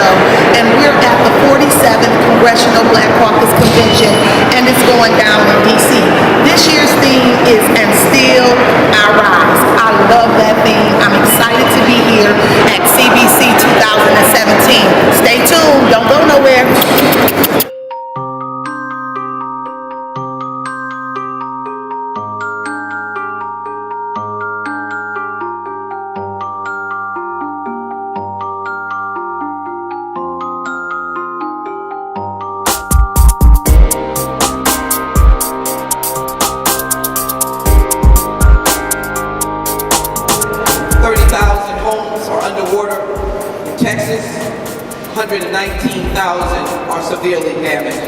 Show, and we're at the 47th Congressional Black Caucus Convention, and it's going down in D.C. This year's theme is "And Still I Rise." I love that theme. I'm excited to be here at CBC 2017. Stay tuned. Don't go nowhere. 30,000 homes are underwater in Texas. 119,000 are severely damaged.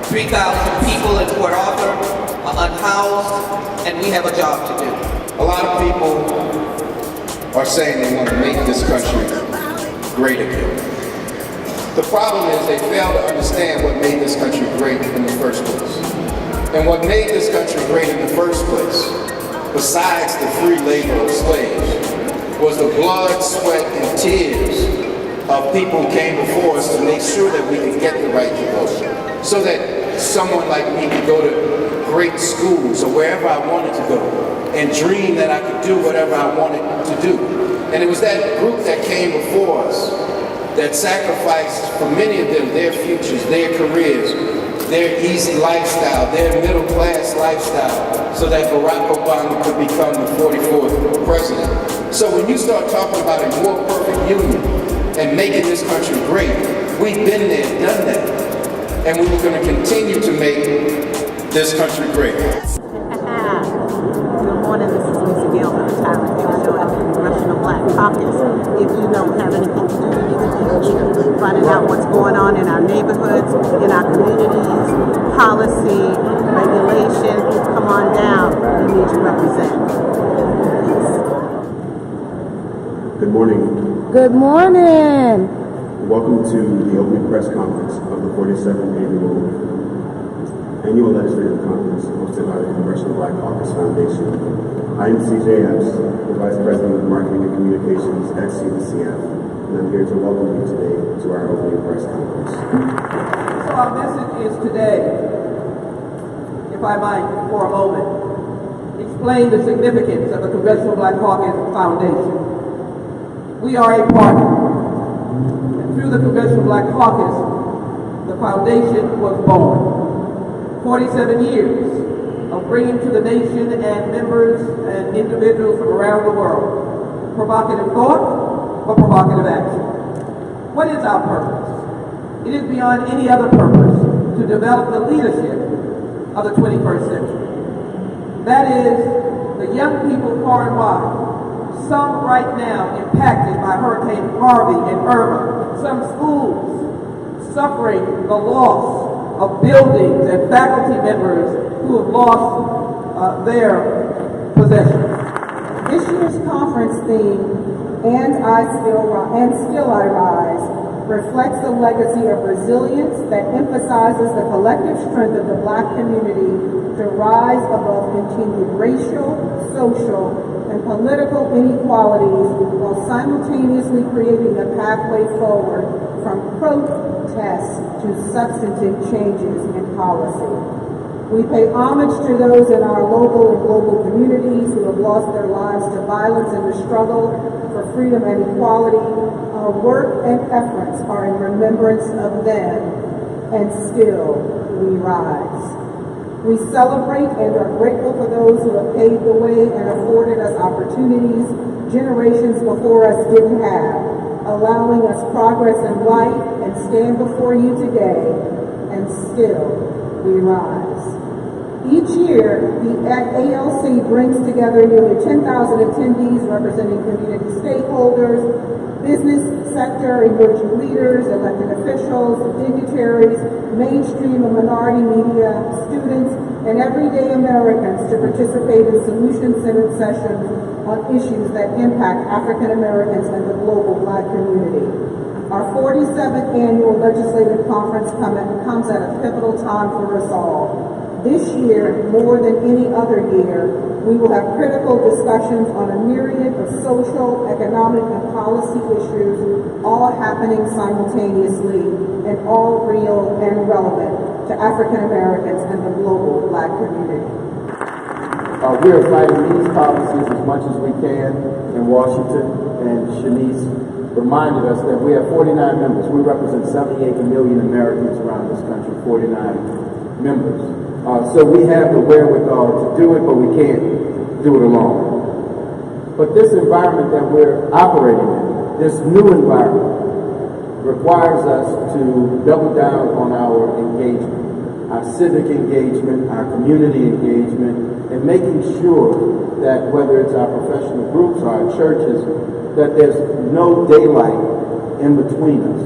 3,000 people in Port Arthur are unhoused, and we have a job to do. A lot of people are saying they want to make this country great again. The problem is they fail to understand what made this country great in the first place. And what made this country great in the first place, besides the free labor of slaves, was the blood, sweat, and tears of people who came before us to make sure that we could get the right to vote. So that someone like me could go to great schools or wherever I wanted to go and dream that I could do whatever I wanted to do. And it was that group that came before us that sacrificed for many of them their futures, their careers, their easy lifestyle, their middle class lifestyle, so that Barack Obama could become the 44th president. So when you start talking about a more perfect union and making this country great, we've been there, done that. And we're going to continue to make this country great. Good morning, this is Lisa Gill from the Tyra Hill Show at the Congressional Black Caucus. If you don't have anything to do, you need to be finding out what's going on in our neighborhoods, in our communities, policy, regulation. Come on down. We need to represent. Good morning. Good morning. Welcome to the opening press conference of the 47th Annual Legislative Conference hosted by the Congressional Black Caucus Foundation. I am CJ Epps, the Vice President of Marketing and Communications at CBCF, and I'm here to welcome you today to our opening press conference. So our message is today, if I might, for a moment, explain the significance of the Congressional Black Caucus Foundation. We are a partner, and through the Congressional Black Caucus, the foundation was born. 47 years of bringing to the nation and members and individuals from around the world provocative thought or provocative action. What is our purpose? It is beyond any other purpose to develop the leadership of the 21st century. That is, the young people far and wide, some right now impacted by Hurricane Harvey and Irma, some schools suffering the loss of buildings and faculty members who have lost their possessions. This year's conference theme, "And Still I Rise," reflects a legacy of resilience that emphasizes the collective strength of the Black community to rise above continued racial, social, and political inequalities while simultaneously creating a pathway forward from protest to substantive changes in policy. We pay homage to those in our local and global communities who have lost their lives to violence in the struggle for freedom and equality. Our work and efforts are in remembrance of them, and still we rise. We celebrate and are grateful for those who have paved the way and afforded us opportunities generations before us didn't have, allowing us progress in life, and stand before you today, and still we rise. Each year, the ALC brings together nearly 10,000 attendees representing community stakeholders, business sector, emerging leaders, elected officials, dignitaries, mainstream and minority media, students, and everyday Americans to participate in solution-centered sessions on issues that impact African Americans and the global Black community. Our 47th annual legislative conference comes at a pivotal time for us all. This year, more than any other year, we will have critical discussions on a myriad of social, economic, and policy issues, all happening simultaneously and all real and relevant to African Americans and the global Black community. We are fighting these policies as much as we can in Washington, and Shanice reminded us that we have 49 members. We represent 78 million Americans around this country, 49 members. So we have the wherewithal to do it, but we can't do it alone. But this environment that we're operating in, this new environment, requires us to double down on our engagement, our civic engagement, our community engagement, and making sure that whether it's our professional groups or our churches, that there's no daylight in between us.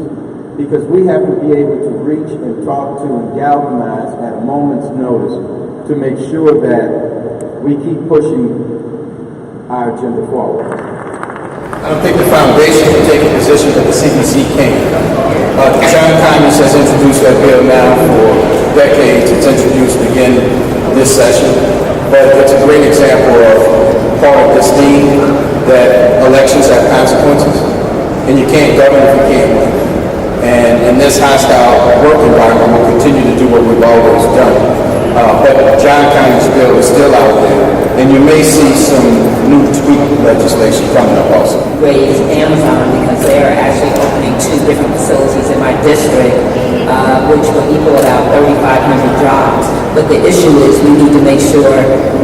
Because we have to be able to reach and talk to and galvanize at a moment's notice to make sure that we keep pushing our agenda forward. I don't think the foundation can take a position that the CBC can. John Conyers has introduced that bill now for decades. It's introduced again this session. But it's a great example of part of this theme that elections have consequences, and you can't govern if you can't win. And in this hostile work environment, we'll continue to do what we've always done. But John Conyers' bill is still out there, and you may see some new tweak legislation coming up also. Raise Amazon because they are actually opening 2 different facilities in my district, which will equal about 3,500 jobs. But the issue is we need to make sure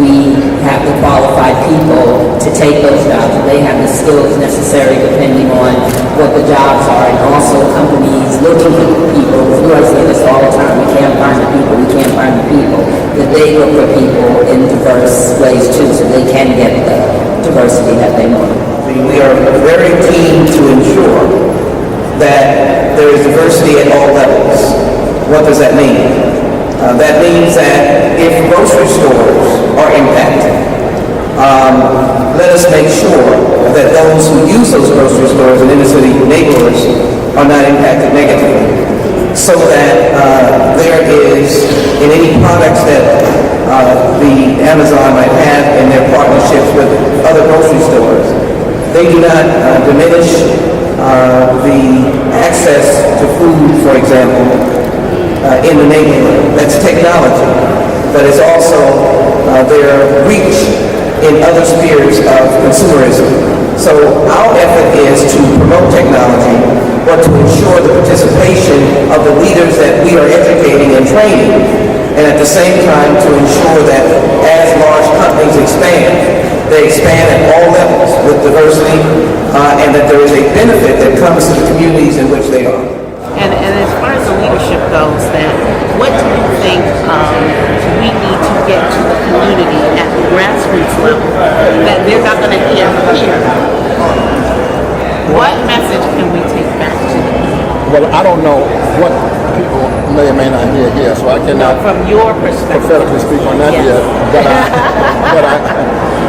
we have the qualified people to take those jobs. They have the skills necessary depending on what the jobs are, and also companies looking for people. You are saying this all the time, we can't find the people, we can't find the people. That they look for people in diverse ways too, so they can get the diversity that they want. We are very keen to ensure that there is diversity at all levels. What does that mean? That means that if grocery stores are impacted, let us make sure that those who use those grocery stores in inner city neighborhoods are not impacted negatively. So that there is, in any products that the Amazon might have in their partnerships with other grocery stores, they do not diminish the access to food, for example, in the neighborhood. That's technology, but it's also their reach in other spheres of consumerism. So our effort is to promote technology, but to ensure the participation of the leaders that we are educating and training, and at the same time to ensure that as large companies expand, they expand at all levels with diversity, and that there is a benefit that comes to the communities in which they are. And as far as the leadership goes, then what do you think we need to get to the community at the grassroots level that they're not going to hear here? What message can we take back to the community? Well, I don't know what people may or may not hear here, so I cannot From your perspective. prophetically speak on that Yes. yet.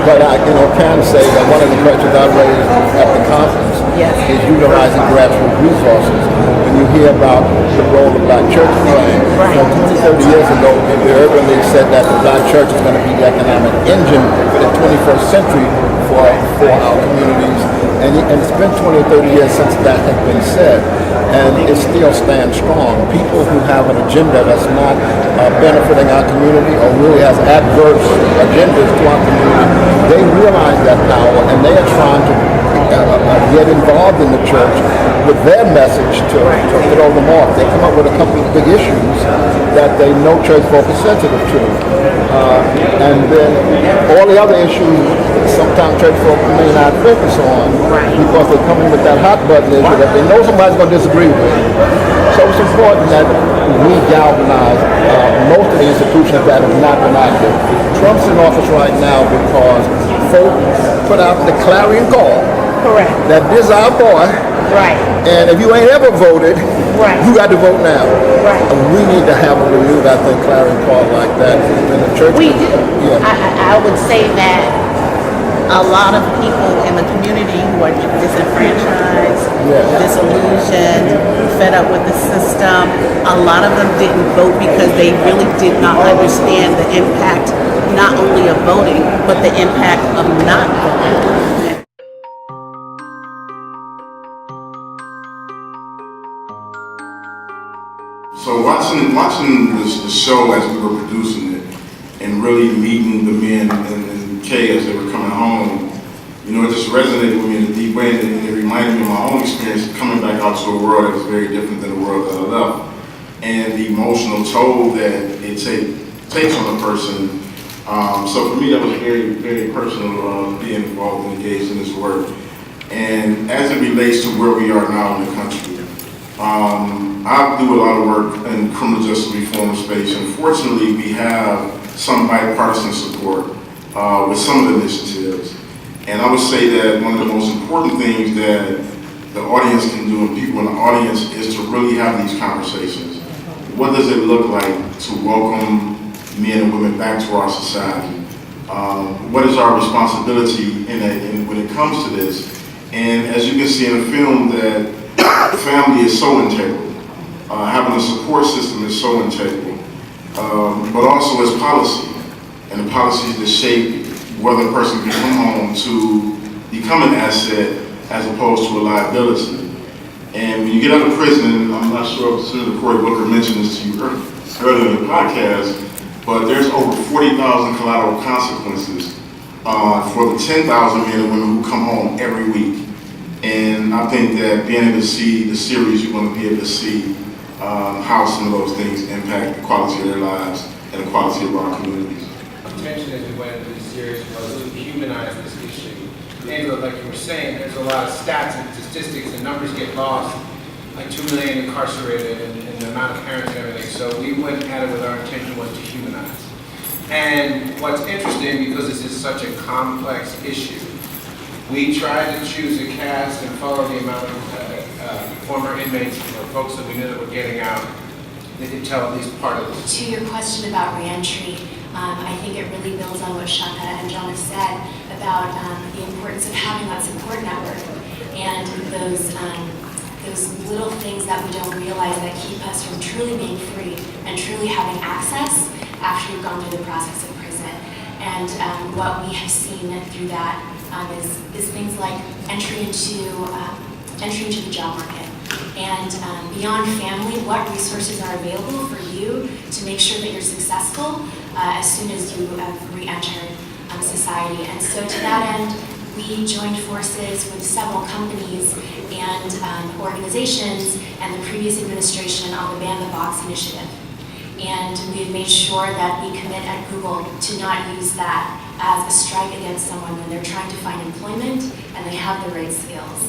But I can say that one of the questions I raised at the conference Yes. is utilizing grassroots resources. When you hear about the role the Black church is playing, Right. 20, 30 years ago, the Urban League said that the Black church is going to be the economic engine for the 21st century for our communities. And it's been 20 or 30 years since that has been said, and it still stands strong. People who have an agenda that's not benefiting our community or really has adverse agendas to our community, they realize that power, and they are trying to get involved in the church with their message to throw them off. They come up with a couple of big issues that they know church folk is sensitive to. And then all the other issues, sometimes church folk may not focus on because they come in with that hot button issue that they know somebody's going to disagree with. So it's important that we galvanize most of the institutions that have not been active. Trump's in office right now because folk put out the clarion call. Correct. That this is our boy. Right. And if you ain't ever voted, you got to vote now. Right. And we need to have a renewed, I think, clarion call like that in the church. We do. Yeah. I would say that a lot of people in the community who are disenfranchised, Yes. disillusioned, fed up with the system. A lot of them didn't vote because they really did not understand the impact not only of voting, but the impact of not voting. So watching the show as we were producing it, and really meeting the men and Kay as they were coming home, you know, it just resonated with me in a deep way, and it reminded me of my own experience coming back out to a world that was very different than the world that I left, and the emotional toll that it takes on a person. So for me, that was very, very personal, being involved and engaged in this work. And as it relates to where we are now in the country, I do a lot of work in criminal justice reform space, and fortunately we have some bipartisan support with some of the initiatives. And I would say that one of the most important things that the audience can do, and people in the audience, is to really have these conversations. What does it look like to welcome men and women back to our society? What is our responsibility when it comes to this? And as you can see in the film, that family is so integral. Having a support system is so integral. But also as policy, and the policies that shape whether a person can come home to become an asset as opposed to a liability. And when you get out of prison, I'm not sure if Senator Cory Booker mentioned this to you earlier in the podcast, but there's over 40,000 collateral consequences for the 10,000 men and women who come home every week. And I think that being able to see the series, you're going to be able to see how some of those things impact the quality of their lives and the quality of our communities. Intention as we went into this series was to humanize this issue. Angela, like you were saying, there's a lot of stats and statistics and numbers get lost, like 2 million incarcerated and the amount of parents and everything. So we went at it with our intention was to humanize. And what's interesting, because this is such a complex issue, we tried to choose a cast and follow the amount of former inmates or folks that we knew that were getting out. They could tell at least part of this. To your question about reentry, I think it really builds on what Shaka and John have said about the importance of having that support network and those little things that we don't realize that keep us from truly being free and truly having access after you've gone through the process of prison. And what we have seen through that is things like entry into the job market. And beyond family, what resources are available for you to make sure that you're successful as soon as you have re-entered society. And so to that end, we joined forces with several companies and organizations and the previous administration on the Ban the Box initiative. And we've made sure that we commit at Google to not use that as a strike against someone when they're trying to find employment and they have the right skills.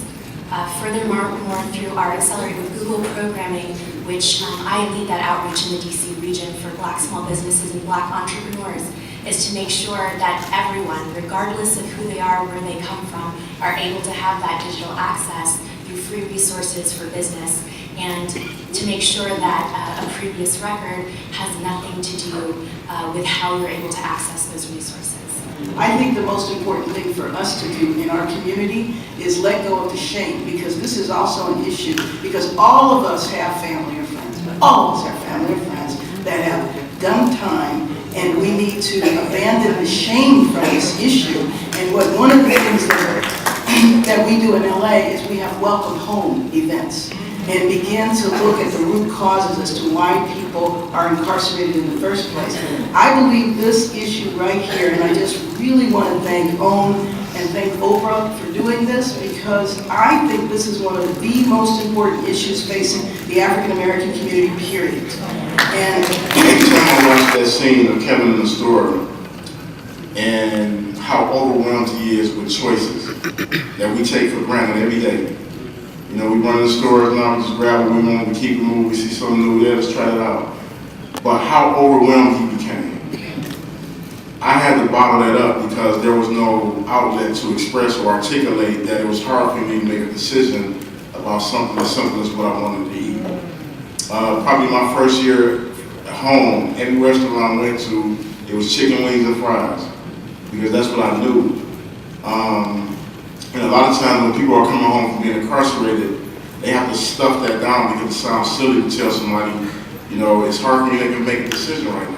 Furthermore, through our Accelerate with Google programming, which I lead that outreach in the DC region for Black small businesses and Black entrepreneurs, is to make sure that everyone, regardless of who they are, where they come from, are able to have that digital access through free resources for business, and to make sure that a previous record has nothing to do with how you're able to access those resources. I think the most important thing for us to do in our community is let go of the shame, because this is also an issue, because all of us have family or friends, all of us have family or friends that have done time, and we need to abandon the shame from this issue. And one of the things that we do in LA is we have welcome home events and begin to look at the root causes as to why people are incarcerated in the first place. I believe this issue right here, and I just really want to thank OWN and thank Oprah for doing this, because I think this is one of the most important issues facing the African American community, period. And every time I watch that scene of Kevin in the store and how overwhelmed he is with choices that we take for granted every day. You know, we run in the stores now, we just grab what we want, we keep it moving, we see something new, yeah, let's try it out. But how overwhelmed he became. I had to bottle that up because there was no outlet to express or articulate that it was hard for me to make a decision about something as simple as what I wanted to eat. Probably my first year at home, every restaurant I went to, it was chicken wings and fries, because that's what I knew. And a lot of times when people are coming home from being incarcerated, they have to stuff that down because it sounds silly to tell somebody, you know, it's hard for me to make a decision right now.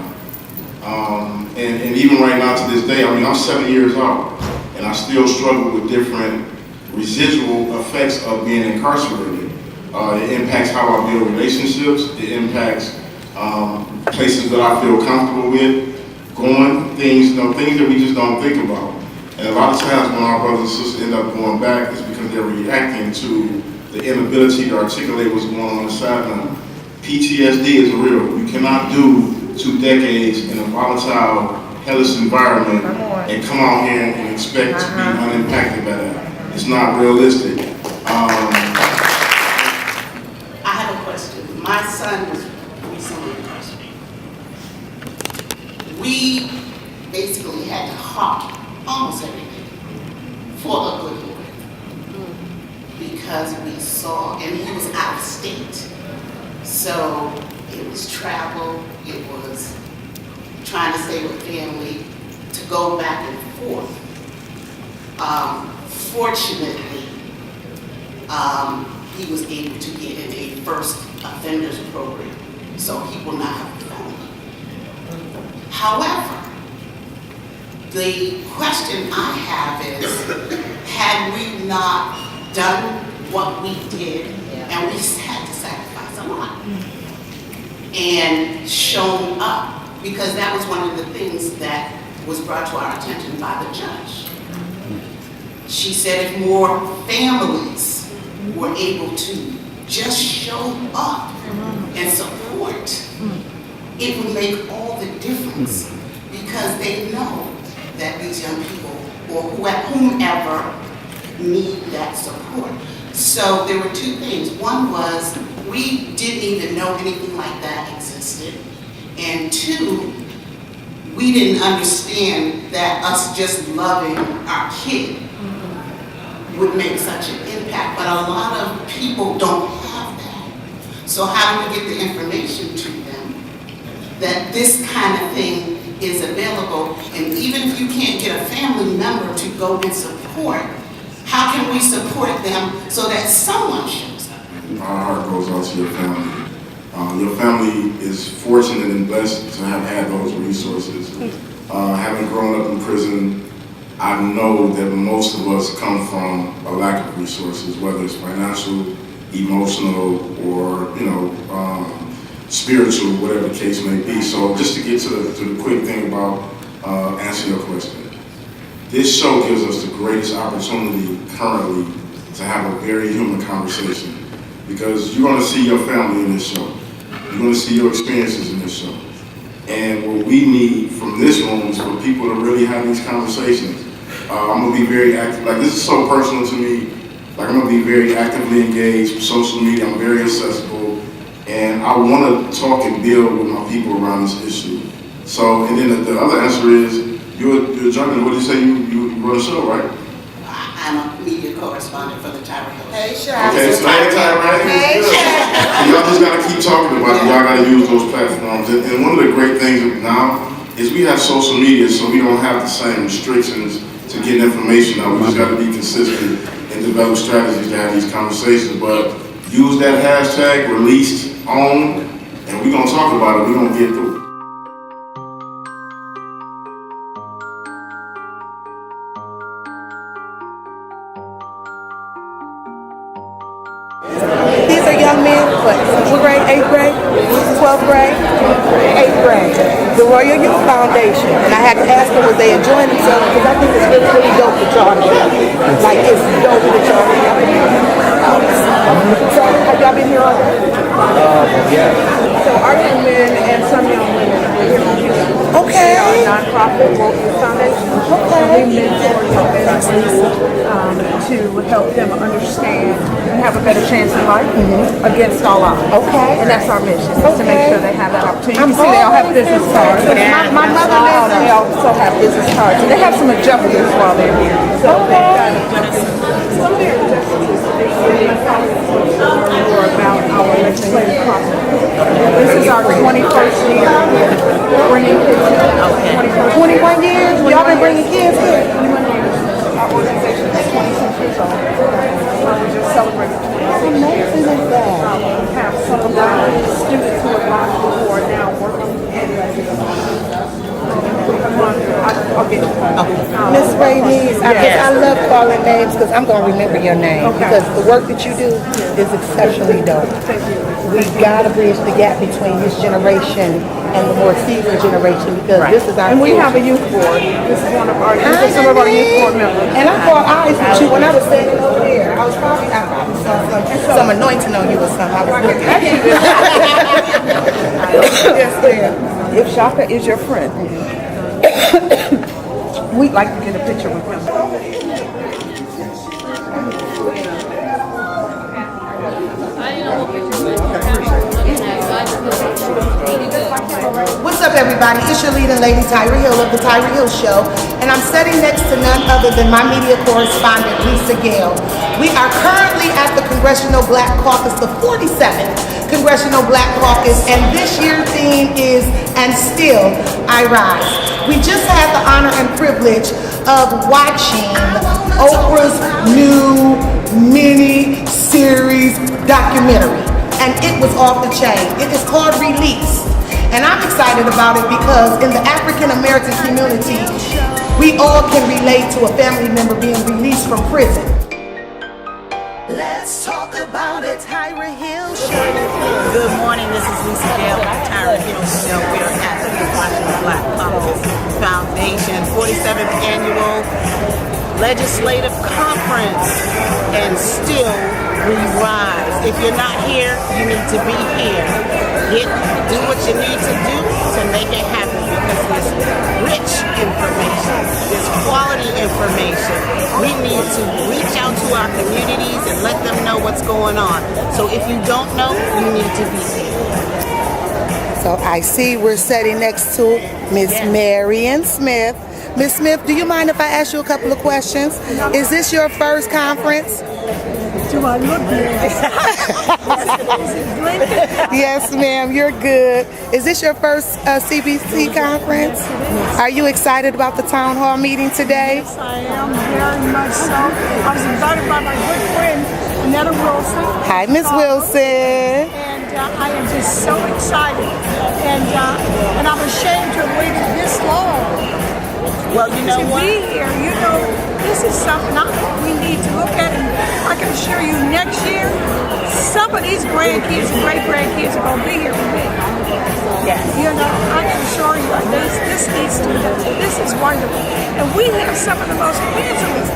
And even right now to this day, I mean, I'm 7 years out, and I still struggle with different residual effects of being incarcerated. It impacts how I build relationships. It impacts places that I feel comfortable with going, things, you know, things that we just don't think about. And a lot of times when our brothers and sisters end up going back, it's because they're reacting to the inability to articulate what's going on inside them. PTSD is real. You cannot do 2 decades in a volatile, hellish environment and come out here and expect to be unimpacted by that. It's not realistic. I have a question. My son was recently incarcerated. We basically had to hawk almost everything for a good Lord because we saw, and he was out of state. So it was travel, it was trying to stay with family, to go back and forth. Fortunately, he was able to get in a first offenders program, so he will not have a felony. However, the question I have is, had we not done what we did, and we had to sacrifice a lot, and shown up, because that was one of the things that was brought to our attention by the judge. She said if more families were able to just show up and support, it would make all the difference, because they know that these young people, or whomever, need that support. So there were 2 things. One was, we didn't even know anything like that existed. And 2, we didn't understand that us just loving our kid would make such an impact. But a lot of people don't have that. So how do we get the information to them that this kind of thing is available? And even if you can't get a family member to go and support, how can we support them so that someone shows up? Our heart goes out to your family. Your family is fortunate and blessed to have had those resources. Having grown up in prison, I know that most of us come from a lack of resources, whether it's financial, emotional, or spiritual, whatever the case may be. So just to get to the quick thing about answering your question. This show gives us the greatest opportunity currently to have a very human conversation, because you're going to see your family in this show. You're going to see your experiences in this show. And what we need from this room is for people to really have these conversations. I'm going to be very active. Like, this is so personal to me. Like, I'm going to be very actively engaged with social media. I'm very accessible. And I want to talk and build with my people around this issue. So, and then the other answer is, you're a journalist. What did you say? You run a show, right? I'm a media correspondent for the Tyra Hill Show. Hey, Shaq. Okay, so hey, Tyra, Hey, Shaq. y'all just gotta keep talking about it. Y'all gotta use those platforms. And one of the great things now is we have social media, so we don't have the same restrictions to get information out. We just gotta be consistent and develop strategies to have these conversations. But use that hashtag, released on, and we're gonna talk about it. We're gonna get through it. These are young men, what grade? 8th grade? 12th grade? 8th grade. The Royal Youth Foundation. And I had to ask them, was they enjoying themselves? Because I think it's really, really dope that y'all do. Like, it's dope that y'all do. So, have y'all been here already? Yeah. So our young men and some young women are here from Houston. Okay. We are a nonprofit Woke Foundation. Okay. We mentor young men to help them understand and have a better chance in life against all odds. Okay. And that's our mission, is to make sure they have that opportunity. You I'm can see they all have already business in cards. Texas. My mother lives in- They also have business cards. And they have some adjustments while they're here. So they've got adjustments. Some of their adjustments more about our legislative process. This is our 21st year bringing kids here. 21 years? Y'all been bringing kids here? 21 years. Our organization is 26 years old. So we just celebrated 26. amazing is that? Have some of our students who are lost who are now working in Miss Rainey's, I love calling names because I'm going to remember your name because the work that you do is exceptionally dope. We've got to bridge the gap between this generation and the more seasoned generation because this is our And we future. have a youth board. This is one of our some of our youth board members. And I caught eyes with you when I was standing over there. I probably saw some anointing on you or something. I was looking at you. Yes, ma'am. If Shaka is your friend, we'd like to get a picture with him. What's up, everybody? It's your leading lady, Tyra Hill of the Tyra Hill Show, and I'm sitting next to none other than my media correspondent, Lisa Gale. We are currently at the Congressional Black Caucus, the 47th Congressional Black Caucus, and this year's theme is "And Still I Rise." We just had the honor and privilege of watching Oprah's new mini-series documentary, and it was off the chain. It is called Release. And I'm excited about it because in the African American community, we all can relate to a family member being released from prison. Let's talk about it, Tyra Hill Show. Good morning, this is Lisa Gale with the Tyra Hill Show. We're at the Congressional Black Caucus Foundation 47th Annual Legislative Conference, and still we rise. If you're not here, you need to be here. Do what you need to do to make it happen because there's rich information, there's quality information. We need to reach out to our communities and let them know what's going on. So if you don't know, you need to be here. So I see we're sitting next to Miss Marion Smith. Miss Smith, do you mind if I ask you a couple of questions? Is this your first conference? Do I look good? Yes, ma'am, you're good. Is this your first CBC conference? Are you excited about the town hall meeting today? Yes, I am very much so. I was invited by my good friend, Annetta Wilson. Hi, Miss Wilson. And I am just so excited. And I'm ashamed to have waited this long. Well, you know what? To be here, this is something we need to look at, and I can assure you next year, some of these grandkids and great-grandkids are going to be here with me. Yes. I can assure you, this needs to be, this is wonderful. And we have some of the most handsomest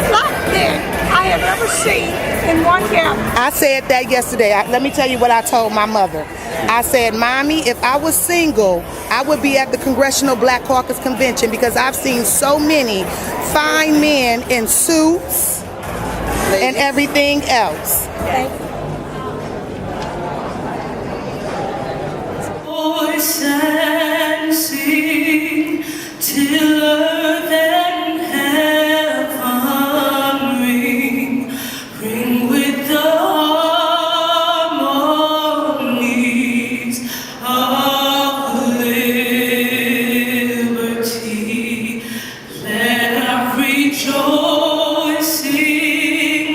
black men I have ever seen in one gathering. I said that yesterday. Let me tell you what I told my mother. I said, Mommy, if I was single, I would be at the Congressional Black Caucus Convention because I've seen so many fine men in suits and everything else. Voice and sing till earth and heaven ring with the harmonies of liberty. Let our rejoicing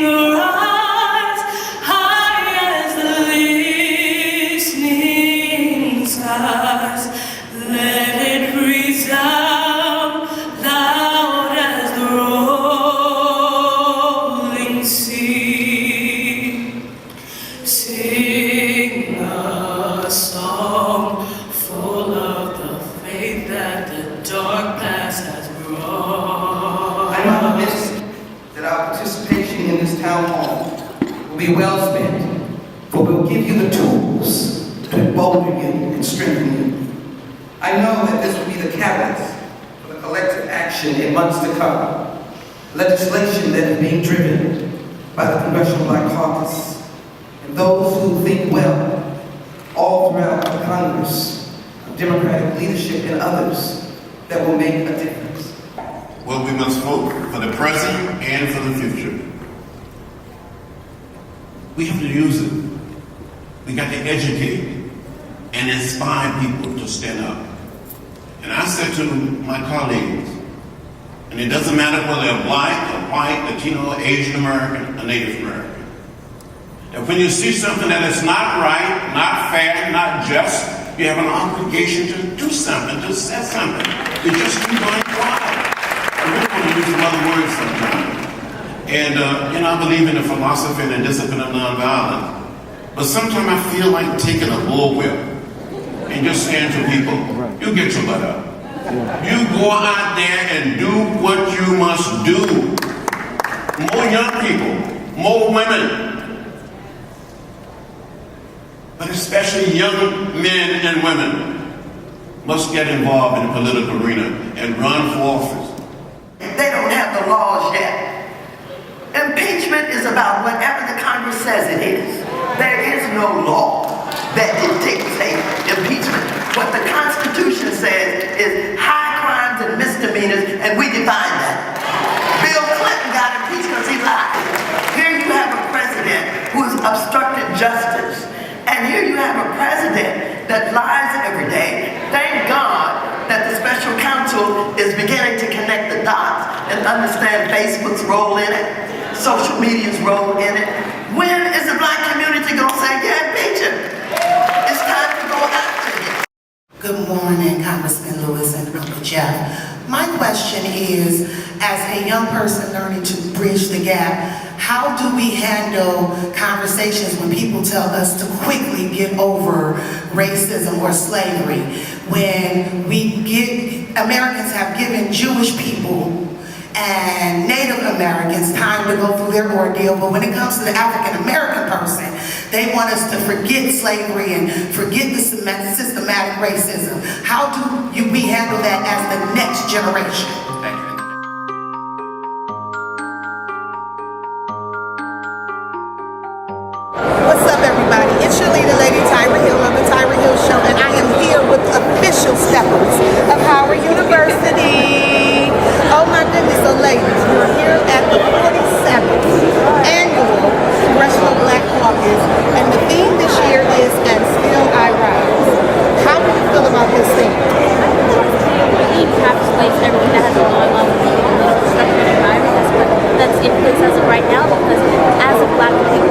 rise high as the listening skies. Let it resound loud as the rolling sea. Sing a song full of the faith that the dark past has brought. I'm optimistic that our participation in this town hall will be well spent, for we'll give you the tools to embolden you and strengthen you. I know that this will be the catalyst for the collective action in months to come. Legislation that is being driven by the Congressional Black Caucus and those who think well all throughout the Congress, Democratic leadership and others that will make a difference. Well, we must vote for the present and for the future. We have to use it. We got to educate and inspire people to stand up. And I said to my colleagues, and it doesn't matter whether they're black or white, Latino, Asian American, or Native American, that when you see something that is not right, not fair, not just, you have an obligation to do something, to say something. You just keep going quiet. I really want to use some other words sometimes. And, I believe in the philosophy and the discipline of nonviolence. But sometimes I feel like taking a bullwhip and just saying to people, you get your butt up. You go out there and do what you must do. More young people, more women, but especially young men and women must get involved in the political arena and run for office. They don't have the laws yet. Impeachment is about whatever the Congress says it is. There is no law that dictates impeachment. What the Constitution says is high crimes and misdemeanors, and we define that. Bill Clinton got impeached because he lied. Here you have a president who has obstructed justice. And here you have a president that lies every day. Thank God that the special counsel is beginning to connect the dots and understand Facebook's role in it, social media's role in it. When is the black community going to say, yeah, impeach him? It's time to go after him. Good morning, Congressman Lewis and Uncle Jeff. My question is, as a young person learning to bridge the gap, how do we handle conversations when people tell us to quickly get over racism or slavery? When Americans have given Jewish people and Native Americans time to go through their ordeal, but when it comes to the African American person, they want us to forget slavery and forget the systematic racism. How do we handle that as the next generation? Thank you. What's up, everybody? It's your leader, Lady Tyra Hill of the Tyra Hill Show, and I am here with official steppers of Howard University. Oh my goodness, so ladies, we're here at the 47th annual Congressional Black Caucus, and the theme this year is "And Still I Rise." How do you feel about this theme? We encapsulates everything that has been going on with the political structure and environment that's in place as of right now, because as black people,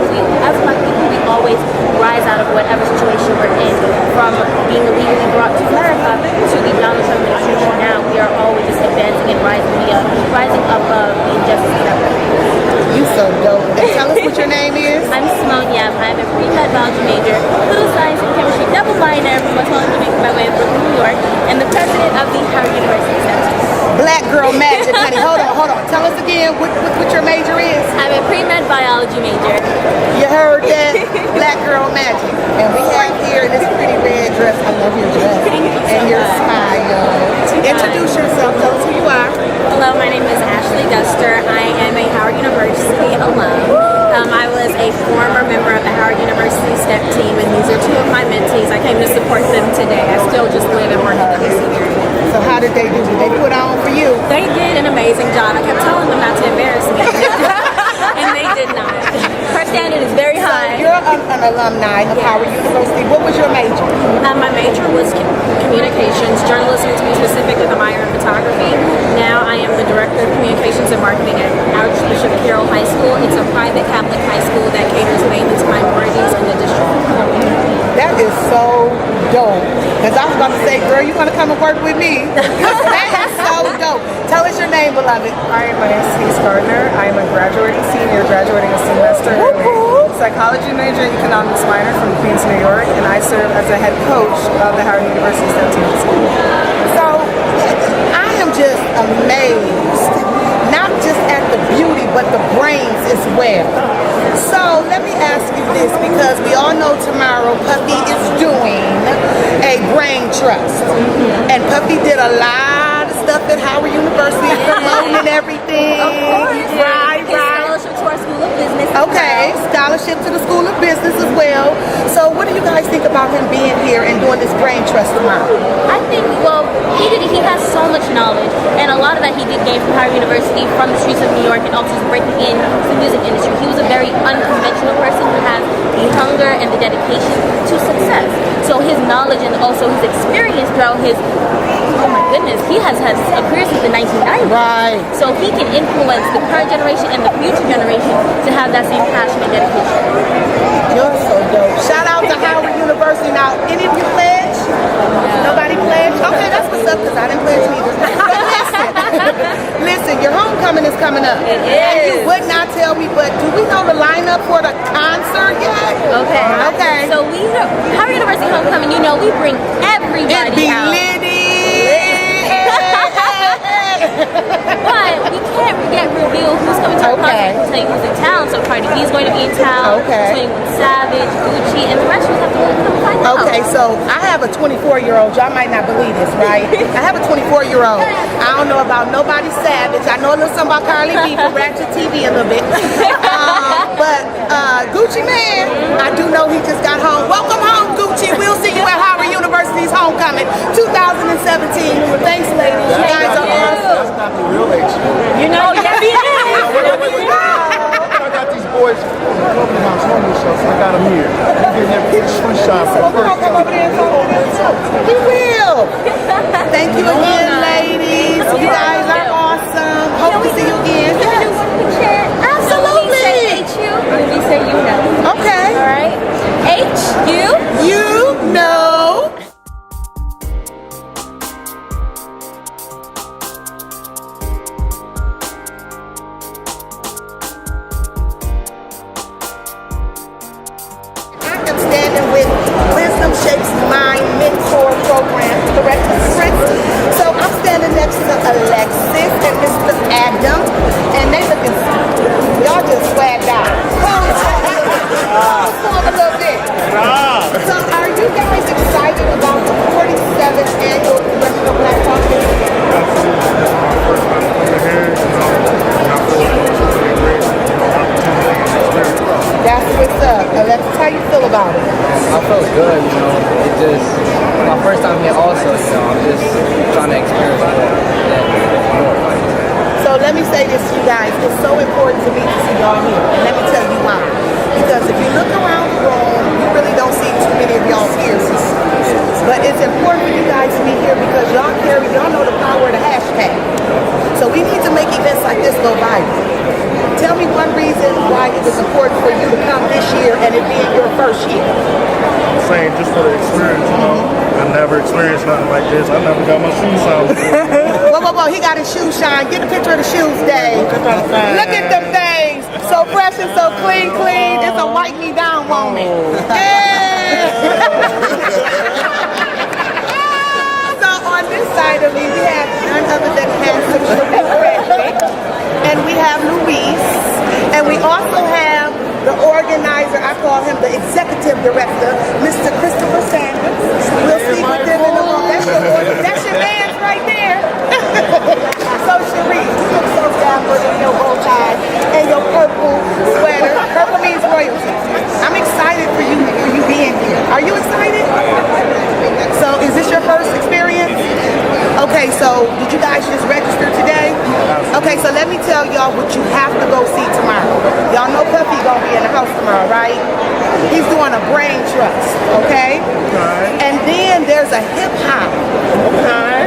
we always rise out of whatever situation we're in. From being illegally brought to America to the Donald Trump administration now, we are always just advancing and rising above the injustices that we're facing. You so dope. And tell us what your name is. I'm Simone Yap. I'm a pre-med biology major, little science and chemistry, double binary from West Hollywood by way of Brooklyn, New York, and the president of the Howard University Center. Black girl magic, honey. Hold on. Tell us again what your major is. I'm a pre-med biology major. You heard that? Black girl magic. And we have here this pretty red dress. I love your dress. And your smile. Introduce yourself. Tell us who you are. Hello, my name is Ashley Guster. I am a Howard University alum. I was a former member of the Howard University STEP team, and these are two of my mentees. I came to support them today. I still just live and work in the DC area. So how did they do? Did they put on for you? They did an amazing job. I kept telling them not to embarrass me. And they did not. Her standard is very high. So you're an alumni of Howard University. What was your major? My major was communications, journalism to be specific, with a minor in photography. Now I am the director of communications and marketing at Archbishop Carroll High School. It's a private Catholic high school that caters mainly to minorities in the district. That is so dope. Because I was about to say, girl, you want to come and work with me? That is so dope. Tell us your name, beloved. Hi, my name is Steve Gardner. I am a graduating senior, graduating a semester. Psychology major, economics minor from Queens, New York, and I serve as the head coach of the Howard University STEM team. So, I am just amazed, not just at the beauty, but the brains as well. So, let me ask you this, because we all know tomorrow Puffy is doing a brain trust. And Puffy did a lot of stuff at Howard University, promoting and everything. Of course, Right. Scholarship to our School of Business. Okay, scholarship to the School of Business as well. So what do you guys think about him being here and doing this brain trust tomorrow? I think, well, he has so much knowledge, and a lot of that he did gain from Howard University, from the streets of New York, and also just breaking into the music industry. He was a very unconventional person who has the hunger and the dedication to success. So his knowledge and also his experience throughout his, oh my goodness, he has had a career since the 1990s. Right. So he can influence the current generation and the future generation to have that same passion and dedication. up. It And you is. would not tell me, but do we know the lineup for the concert yet? Okay. Okay. So Howard University Homecoming, you know, we bring everybody It be out. litty. But we can't yet reveal who's coming to our concert. We'll tell you who's in town. So Cardi B is going to be in town. 21 Savage, Gucci, and the rest of us have to come find out. Okay, so I have a 24-year-old. Y'all might not believe this, right? I have a 24-year-old. I don't know about nobody Savage. I know a little something about Carly B from Ratchet TV a little bit. But Gucci Man, I do know he just got home. Welcome home, Gucci. We'll see you at Howard University's homecoming 2017. Thanks, ladies. You guys are awesome. That's not the real H. You know, yes, he is. Wait. I got these boys from the Congressional House Homeless Show, so I got them here. They're getting their big sunshine for the first time. He will. Thank you again, ladies. You guys are awesome. Hope to see you again. Yes. Absolutely. When we say you know. Okay. All right. H, you. You know. I'm standing with Wisdom Shapes Mind Mentor Program Director Chris. So I'm standing next to Alexis and Mr. Adam, and they looking, y'all just swagged out. A little bit. So are you guys excited about the 47th annual Congressional Black Caucus? That's what's up. Alexis, how you feel about it? I felt good, you know. It just my first time here also, so I'm just trying to experience that more. So let me say this to you guys. It's so important to me to see y'all here. And let me tell you why. Because if you look around the room, you really don't see too many of y'all here. But it's important for you guys to be here because y'all know the power of the hashtag. So we need to make events like this go viral. Tell me one reason why it was important for you to come this year and it being your first year. Saying just for the experience, you know. I never experienced nothing like this. I never got my shoes on before. Whoa, he got his shoes shine. Get a picture of the shoes, Dave. Look at them things. So fresh and so clean. It's a wipe me down moment. Hey. So on this side of me, we have none other than handsome Sharice, and we have Luis, and we also have the organizer, I call him the executive director, Mr. Christopher Sanders. We'll speak with him in a moment. That's your man's right there. So Sharice, you look so dapper in your bow tie and your purple sweater. Purple means royalty. I'm excited for you being here. Are you excited? So is this your first experience? Okay, so did you guys just register today? Okay, so let me tell y'all what you have to go see tomorrow. Y'all know Puffy gonna be in the house tomorrow, right? He's doing a brain trust, okay? And then there's a hip hop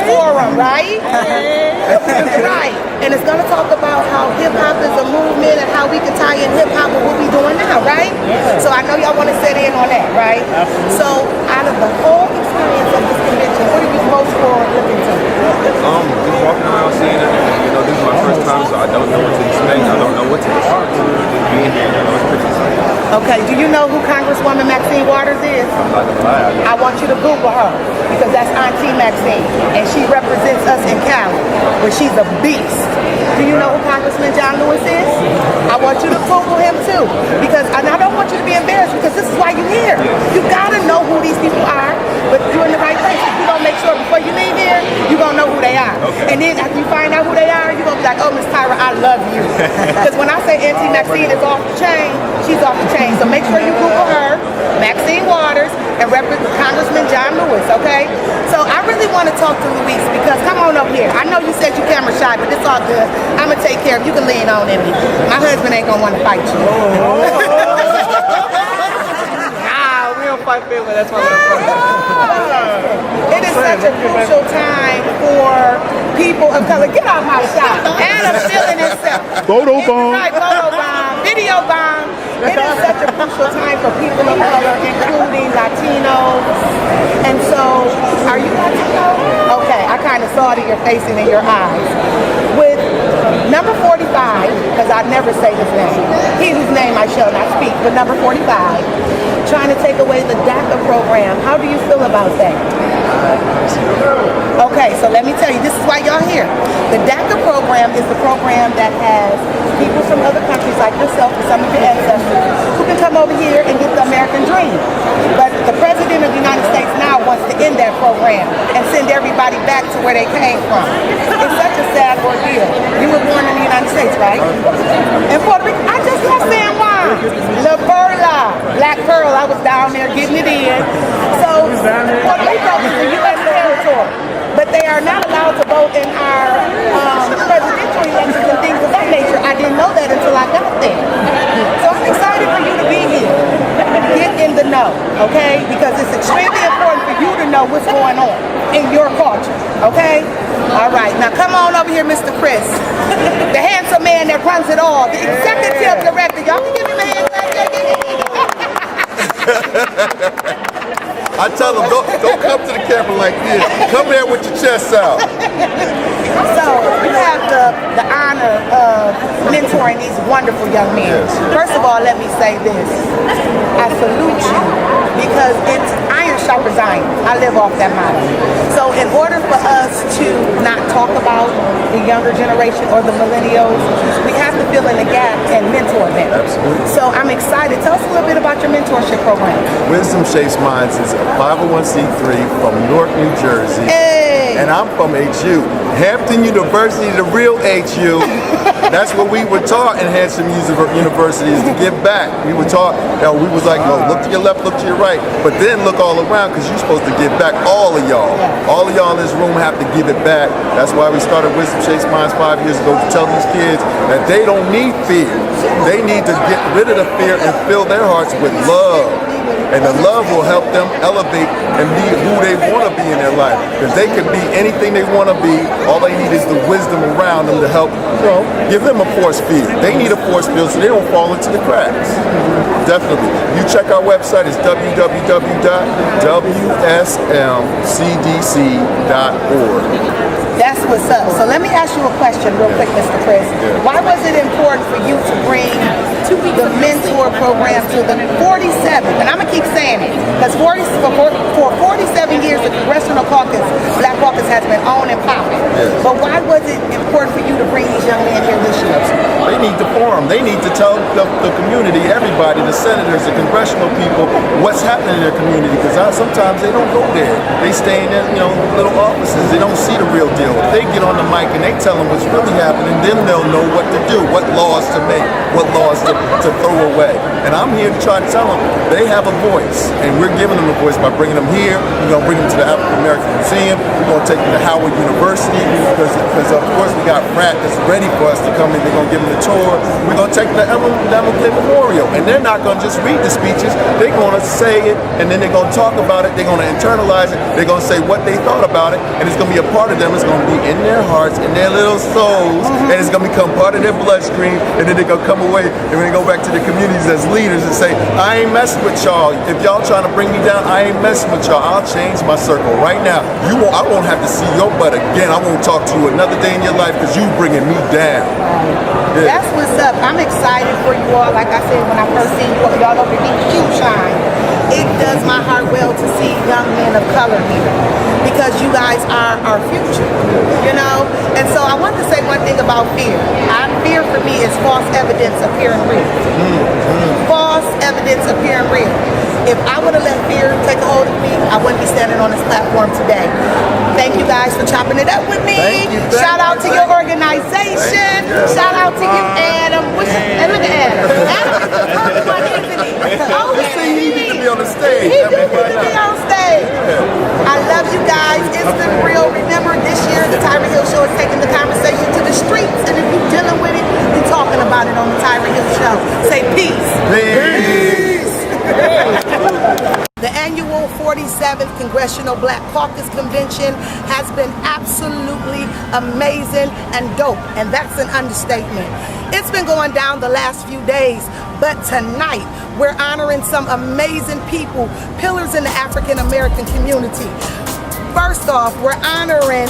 forum, right? Right. And it's gonna talk about how hip hop is a movement and how we can tie in hip hop with what we're doing now, right? So I know y'all wanna sit in on that, right? So out of the whole experience of this convention, what are you most forward looking to? Just walking around seeing everything. You know, this is my first time, so I don't know what to expect. I don't know what to expect. Just being here, you know, it's pretty exciting. Okay, do you know who Congresswoman Maxine Waters is? I'm not gonna lie. I want you to Google her because that's Auntie Maxine, and she represents us in Cali, where she's a beast. Do you know who Congressman John Lewis is? I want you to Google him too, because and I don't want you to be embarrassed because this is why you're here. You gotta know who these people are, but you're in the right place. You're gonna make sure before you leave here, you're gonna know who they are. Okay. And then after you find out who they are, you're gonna be like, oh, Miss Tyra, I love you. Because when I say Auntie Maxine is off the chain, she's off the chain. So make sure you Google her, Maxine Waters, and represent Congressman John Lewis, okay? So I really want to talk to Luis because come on up here. I know you said you camera shy, but it's all good. I'm going to take care of you. You can lean on me. My husband ain't going to want to fight you. We don't fight fair, but that's why we're It is such a crucial time for people of color. Get out my shot. Adam feeling himself. Photo bomb. Right, photo bomb. Video bomb. It is such a crucial time for people of color, including Latinos. And so, are you Latino? Okay, I kind of saw it in your face and in your eyes. With Number 45, because I never say his name. He whose name I shall not speak, but number 45, trying to take away the DACA program. How do you feel about that? Okay, so let me tell you, this is why y'all here. The DACA program is the program that has people from other countries like yourself and some of your ancestors who can come over here and get the American dream. But the President of the United States now wants to end that program and send everybody back to where they came from. It's such a sad ordeal. You were born in the United States, right? In Puerto Rico. I just left San Juan. La Perla. Black Pearl. I was down there getting it in. So Puerto Rico is the U.S. territory. But they are not allowed to vote in our presidential elections and things of that nature. I didn't know that until I got there. So I'm excited for you to be here. Get in the know, okay? Because it's extremely important for you to know what's going on in your culture, okay? All right, now come on over here, Mr. Chris. The handsome man that runs it all, the executive director. Y'all can give him a hand. I tell them, don't come to the camera like this. Come here with your chest out. So you have the honor of mentoring these wonderful young men. Yes. First of all, let me say this. I salute you because it's iron sharpens iron. I live off that motto. So in order for us to not talk about the younger generation or the millennials, we have to fill in the gap and mentor them. Absolutely. So I'm excited. Tell us a little bit about your mentorship program. Wisdom Shapes Minds is a 501c3 from Newark, New Jersey. Hey. And I'm from HU. Hampton University, the real HU. That's what we were taught in Hampton University, is to give back. We were taught, we was like, no, look to your left, look to your right, but then look all around because you're supposed to give back. All of y'all. All of y'all in this room have to give it back. That's why we started Wisdom Shapes Minds 5 years ago, to tell these kids that they don't need fear. They need to get rid of the fear and fill their hearts with love. And the love will help them elevate and be who they want to be in their life. Because they can be anything they want to be. All they need is the wisdom around them to help, give them a force field. They need a force field so they don't fall into the cracks. Definitely. You check our website, it's www.wsmcdc.org. That's what's up. So let me ask you a question real quick, Mr. Chris. Why was it important for you to bring the mentor program to the 47th? And I'm going to keep saying it, because for 47 years, the Congressional Caucus, Black Caucus, has been on and popping. But why was it important for you to bring these young men here this year? They need to forum. They need to tell the community, everybody, the senators, the congressional people, what's happening in their community. Because sometimes they don't go there. They stay in their little offices. They don't see the real deal. If they get on the mic and they tell them what's really happening, then they'll know what to do, what laws to make, what laws to throw away. And I'm here to try to tell them they have a voice, and we're giving them a voice by bringing them here. We're going to bring them to the African American Museum. We're going to take them to Howard University because of course we got Pratt that's ready for us to come in. They're going to give them the tour. We're going to take them to MLK Memorial, and they're not going to just read the speeches. They're going to say it, and then they're going to talk about it. They're going to internalize it. They're going to say what they thought about it, and it's going to be a part of them. It's going to be in their hearts, in their little souls, and it's going to become part of their bloodstream, and then they're going to come away and when they go back to the communities as leaders and say, I ain't messing with y'all. If y'all trying to bring me down, I ain't messing with y'all. I'll change my circle right now. I won't have to see your butt again. I won't talk to you another day in your life because you bringing me down. Yeah. That's what's up. I'm excited for you all. Like I said, when I first seen y'all over here, you shine. It does my heart well to see young men of color here because you guys are our future, And so I want to say one thing about fear. Fear for me is false evidence appearing real. False evidence appearing real. If I would have let fear take a hold of me, I wouldn't be standing on this platform today. Thank you guys for chopping it up with me. Shout out to your organization. Shout out to you, Adam. And look at Adam. Adam is the first one, isn't he? Oh, he needs to be on the stage. He needs to be on stage. I love you guys. It's been real. Remember, this year, the Tyra Hill Show is taking the conversation to the streets. And if you're dealing with it, we're talking about it on the Tyra Hill Show. Say peace. Peace. The annual 47th Congressional Black Caucus Convention has been absolutely amazing and dope, and that's an understatement. It's been going down the last few days, but tonight we're honoring some amazing people, pillars in the African American community. First off, we're honoring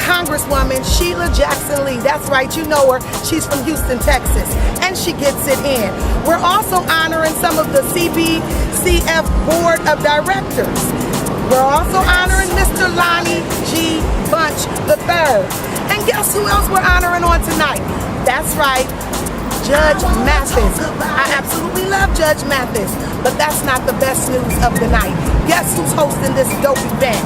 Congresswoman Sheila Jackson Lee. That's right, you know her. She's from Houston, Texas, and she gets it in. We're also honoring some of the CBCF Board of Directors. We're also honoring Mr. Lonnie G. Bunch III. And guess who else we're honoring on tonight? That's right, Judge Mathis. I absolutely love Judge Mathis, but that's not the best news of the night. Guess who's hosting this dope event?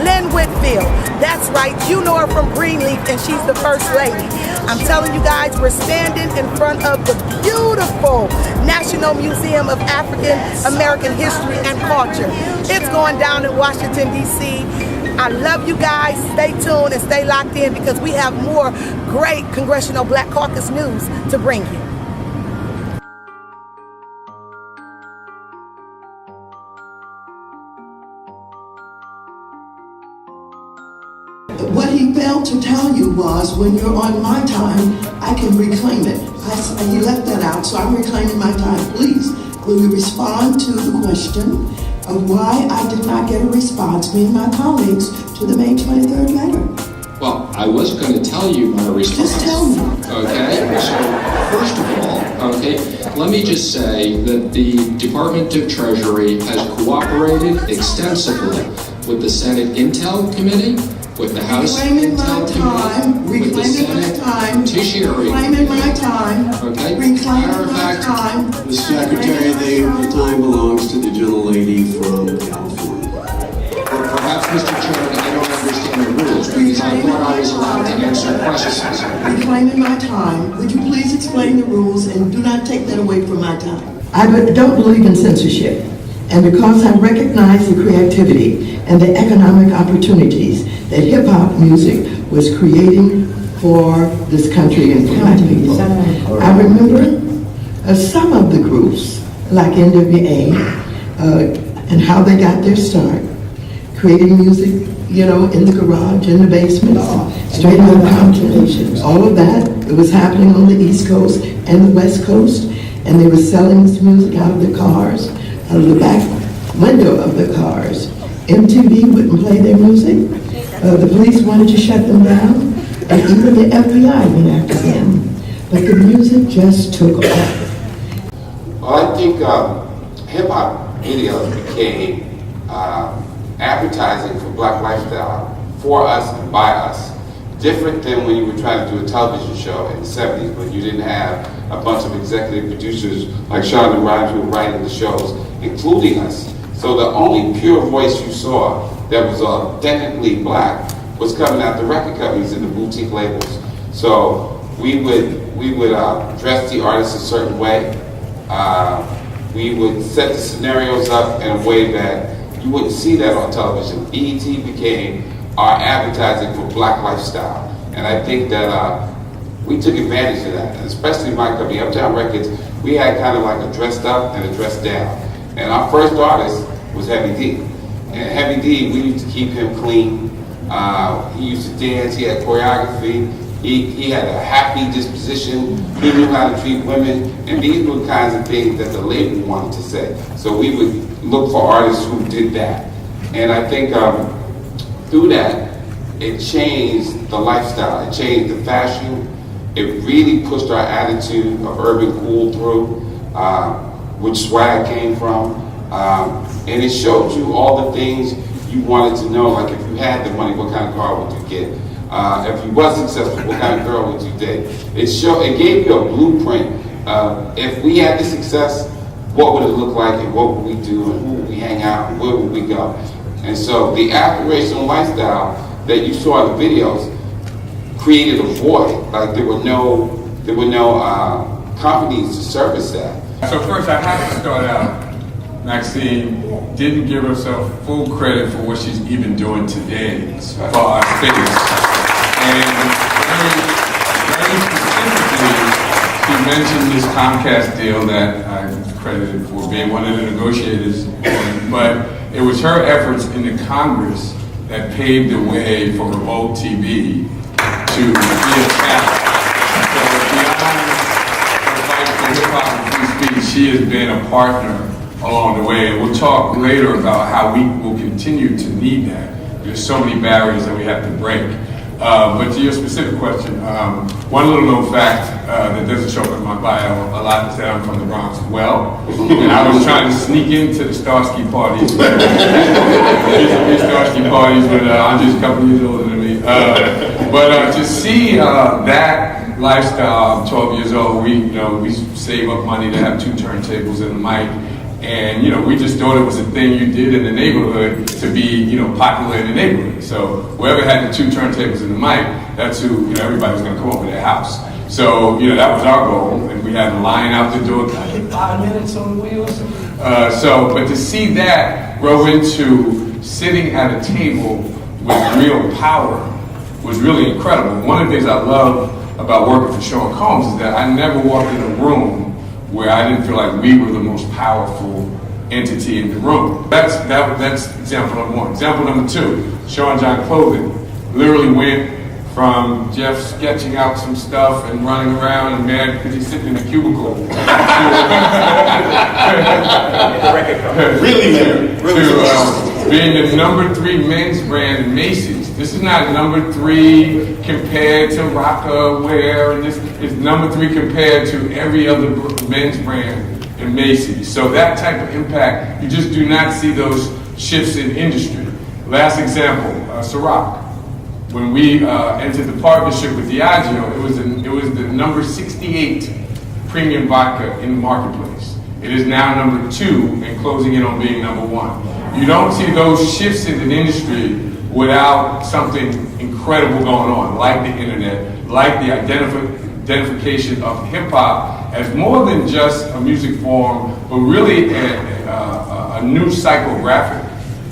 Lynn Whitfield. That's right, you know her from Greenleaf, and she's the First Lady. I'm telling you guys, we're standing in front of the beautiful National Museum of African American History and Culture. It's going down in Washington, D.C. I love you guys. Stay tuned and stay locked in because we have more great Congressional Black Caucus news to bring you. What he failed to tell you was, when you're on my time, I can reclaim it. He left that out, so I'm reclaiming my time. Please, will you respond to the question of why I did not get a response, me and my colleagues, to the May 23rd letter? Well, I was going to tell you my response. Just tell me. Okay, so first of all, okay, let me just say that the Department of Treasury has cooperated extensively with the Senate Intel Committee, with the House Intel Committee, with the Senate Judiciary. Reclaiming my time. Okay. Reclaiming my time. Mr. Secretary, the time belongs to the gentlelady from California. Perhaps, Mr. Chairman, I don't understand the rules because I thought I was allowed to answer questions. Reclaiming my time. Would you please explain the rules and do not take that away from my time? I don't believe in censorship. And because I recognize the creativity and the economic opportunities that hip-hop music was creating for this country and for black people, I remember some of the groups, like NWA, and how they got their start, creating music, you know, in the garage, in the basement, straight out of Compton. All of that, it was happening on the East Coast and the West Coast, and they were selling this music out of their cars, out of the back window of the cars. MTV wouldn't play their music. The police wanted to shut them down, and even the FBI went after them. But the music just took off. Well, I think hip-hop videos became advertising for black lifestyle for us and by us. Different than when you were trying to do a television show in the 70s when you didn't have a bunch of executive producers like Shonda Rhimes who were writing the shows, including us. So the only pure voice you saw that was authentically black was coming out the record companies and the boutique labels. So we would dress the artists a certain way. We would set the scenarios up in a way that you wouldn't see that on television. BET became our advertising for black lifestyle. And I think that we took advantage of that, and especially my company, Uptown Records. We had kind of like a dressed up and a dressed down. And our first artist was Heavy D. And Heavy D, we used to keep him clean. He used to dance, he had choreography, he had a happy disposition, he knew how to treat women, and these were the kinds of things that the label wanted to say. So we would look for artists who did that. And I think through that, it changed the lifestyle, it changed the fashion, it really pushed our attitude of urban cool through, which swag came from, and it showed you all the things you wanted to know, like if you had the money, what kind of car would you get? If you was successful, what kind of girl would you date? It gave you a blueprint. If we had the success, what would it look like and what would we do and who would we hang out and where would we go? And so the aspirational lifestyle that you saw in the videos created a void. Like there were no companies to service that. So first I have to start out, Maxine didn't give herself full credit for what she's even doing today for our space. And very specifically, she mentioned this Comcast deal that I'm credited for being one of the negotiators, but it was her efforts in the Congress that paved the way for remote TV to be established. So beyond the fight for hip-hop and free speech, she has been a partner along the way, and we'll talk later about how we will continue to need that. There's so many barriers that we have to break. But to your specific question, one little known fact that doesn't show up in my bio a lot is that I'm from the Bronx as well. And I was trying to sneak into the Starsky parties. Starsky parties, but I'm just a couple years older than me. But to see that lifestyle, I'm 12 years old, we save up money to have 2 turntables and a mic. And, we just thought it was a thing you did in the neighborhood to be, popular in the neighborhood. So whoever had the 2 turntables and the mic, that's who, everybody was going to come over to their house. So, that was our goal. And we had a line out the door, 5 minutes on the wheels. But to see that grow into sitting at a table with real power was really incredible. One of the things I love about working for Sean Combs is that I never walked in a room where I didn't feel like we were the most powerful entity in the room. That's example number 1. Example number 2, Sean John Clothing literally went from Jeff sketching out some stuff and running around and mad because he's sitting in a cubicle. Really mad. To being the number 3 men's brand in Macy's. This is not number 3 compared to Rocka Wear, and this is number 3 compared to every other men's brand in Macy's. So that type of impact, you just do not see those shifts in industry. Last example, Ciroc. When we entered the partnership with Diageo, it was the number 68 premium vodka in the marketplace. It is now number 2 and closing in on being number 1. You don't see those shifts in the industry without something incredible going on, like the internet, like the identification of hip-hop as more than just a music form, but really a new psychographic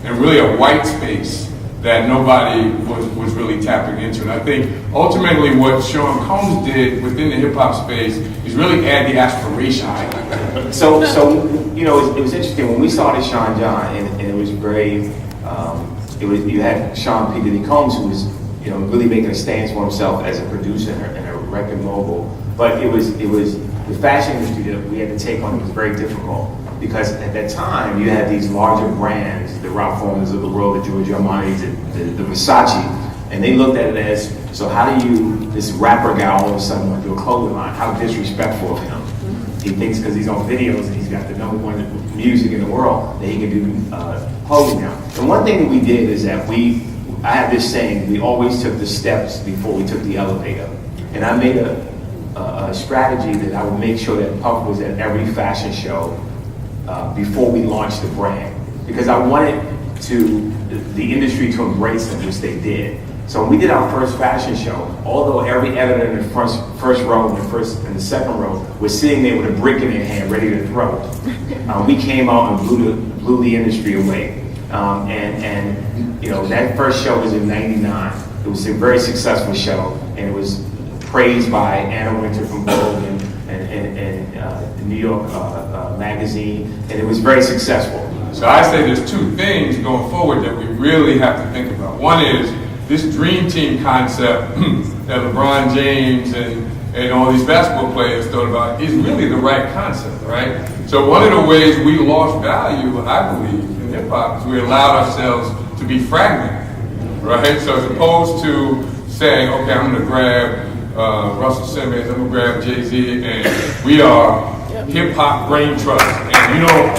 and really a white space that nobody was really tapping into. And I think ultimately what Sean Combs did within the hip-hop space is really add the aspiration. So it was interesting when we started Sean John, and it was very, you had Sean P. Diddy Combs, who was, really making a stance for himself as a producer and a record mogul. But it was the fashion industry that we had to take on. It was very difficult because at that time you had these larger brands, the Ralph Formers of the world, the Giorgio Armani's, the Versace, and they looked at it as, so how do you, this rapper guy all of a sudden went to a clothing line? How disrespectful of him. He thinks because he's on videos and he's got the number 1 music in the world that he can do clothing now. And one thing that we did is that I have this saying, we always took the steps before we took the elevator. And I made a strategy that I would make sure that Puff was at every fashion show before we launched the brand. Because I wanted the industry to embrace them, which they did. So when we did our first fashion show, although every editor in the first row and the second row was sitting there with a brick in their hand ready to throw, we came out and blew the industry away. That first show was in '99. It was a very successful show, and it was praised by Anna Wintour from Vogue and New York Magazine, and it was very successful. So I say there's 2 things going forward that we really have to think about. One is this dream team concept that LeBron James and all these basketball players thought about is really the right concept, right? So one of the ways we lost value, I believe, in hip-hop is we allowed ourselves to be fragmented, right? So as opposed to saying, okay, I'm going to grab Russell Simmons, I'm going to grab Jay-Z, and we are hip-hop brain trust, and you don't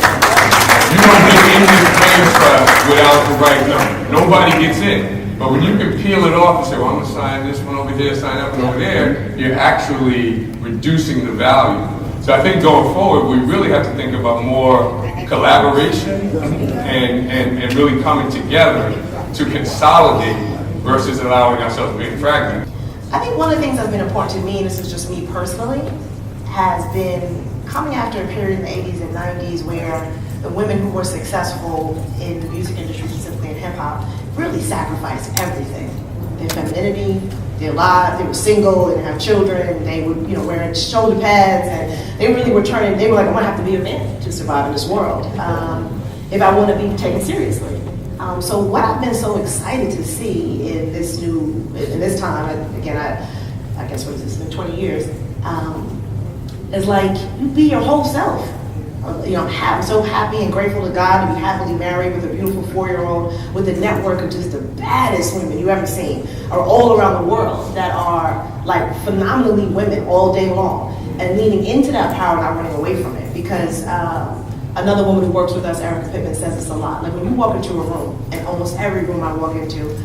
get in this brain trust without the right number. Nobody gets in. But when you can peel it off and say, well, I'm going to sign this one over here, sign that one over there, you're actually reducing the value. So I think going forward, we really have to think about more collaboration and really coming together to consolidate versus allowing ourselves to be fragmented. I think one of the things that's been important to me, and this is just me personally, has been coming after a period in the 80s and 90s where the women who were successful in the music industry, specifically in hip-hop, really sacrificed everything. Their femininity, their lives, they were single, they didn't have children, they would wear shoulder pads, and they really were they were like, I'm gonna have to be a man to survive in this world if I wanna be taken seriously. So what I've been so excited to see in this time, again, I guess what is this, it's been 20 years, is like, you be your whole self. I'm so happy and grateful to God to be happily married with a beautiful 4-year-old, with a network of just the baddest women you ever seen, are all around the world that are like phenomenally women all day long, and leaning into that power, not running away from it. Because another woman who works with us, Erica Pittman, says this a lot. Like when you walk into a room, and almost every room I walk into,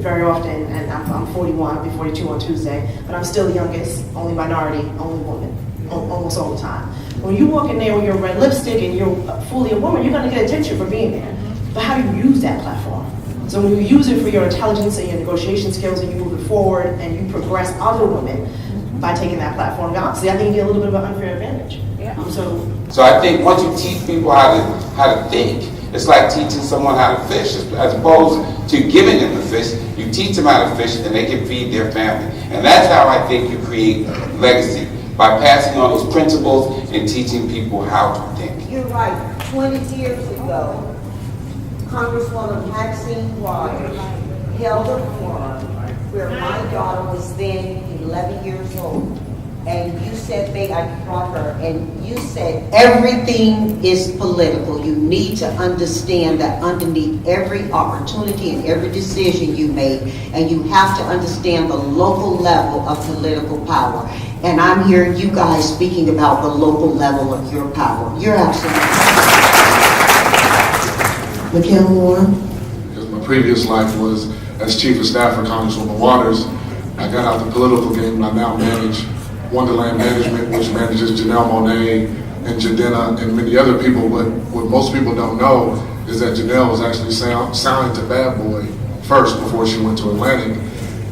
very often, and I'm 41, I'll be 42 on Tuesday, but I'm still the youngest, only minority, only woman, almost all the time. When you walk in there with your red lipstick and you're fully a woman, you're gonna get attention for being there. But how do you use that platform? So when you use it for your intelligence and your negotiation skills and you move it forward and you progress other women by taking that platform, obviously I think you get a little bit of an unfair advantage. So I think once you teach people how to think, it's like teaching someone how to fish, as opposed to giving them the fish. You teach them how to fish, and they can feed their family. And that's how I think you create legacy, by passing on those principles and teaching people how to think. You're right. 20 years ago, Congresswoman Maxine Waters held a forum where my daughter was then 11 years old. And you said, I brought her, and you said everything is political. You need to understand that underneath every opportunity and every decision you make, and you have to understand the local level of political power. And I'm hearing you guys speaking about the local level of your power. You're absolutely right. Mikhail Moore. Because my previous life was as Chief of Staff for Congresswoman Waters. I got out the political game, and I now manage Wonderland Management, which manages Janelle Monáe and Jadena and many other people. But what most people don't know is that Janelle was actually signed to Bad Boy first before she went to Atlantic.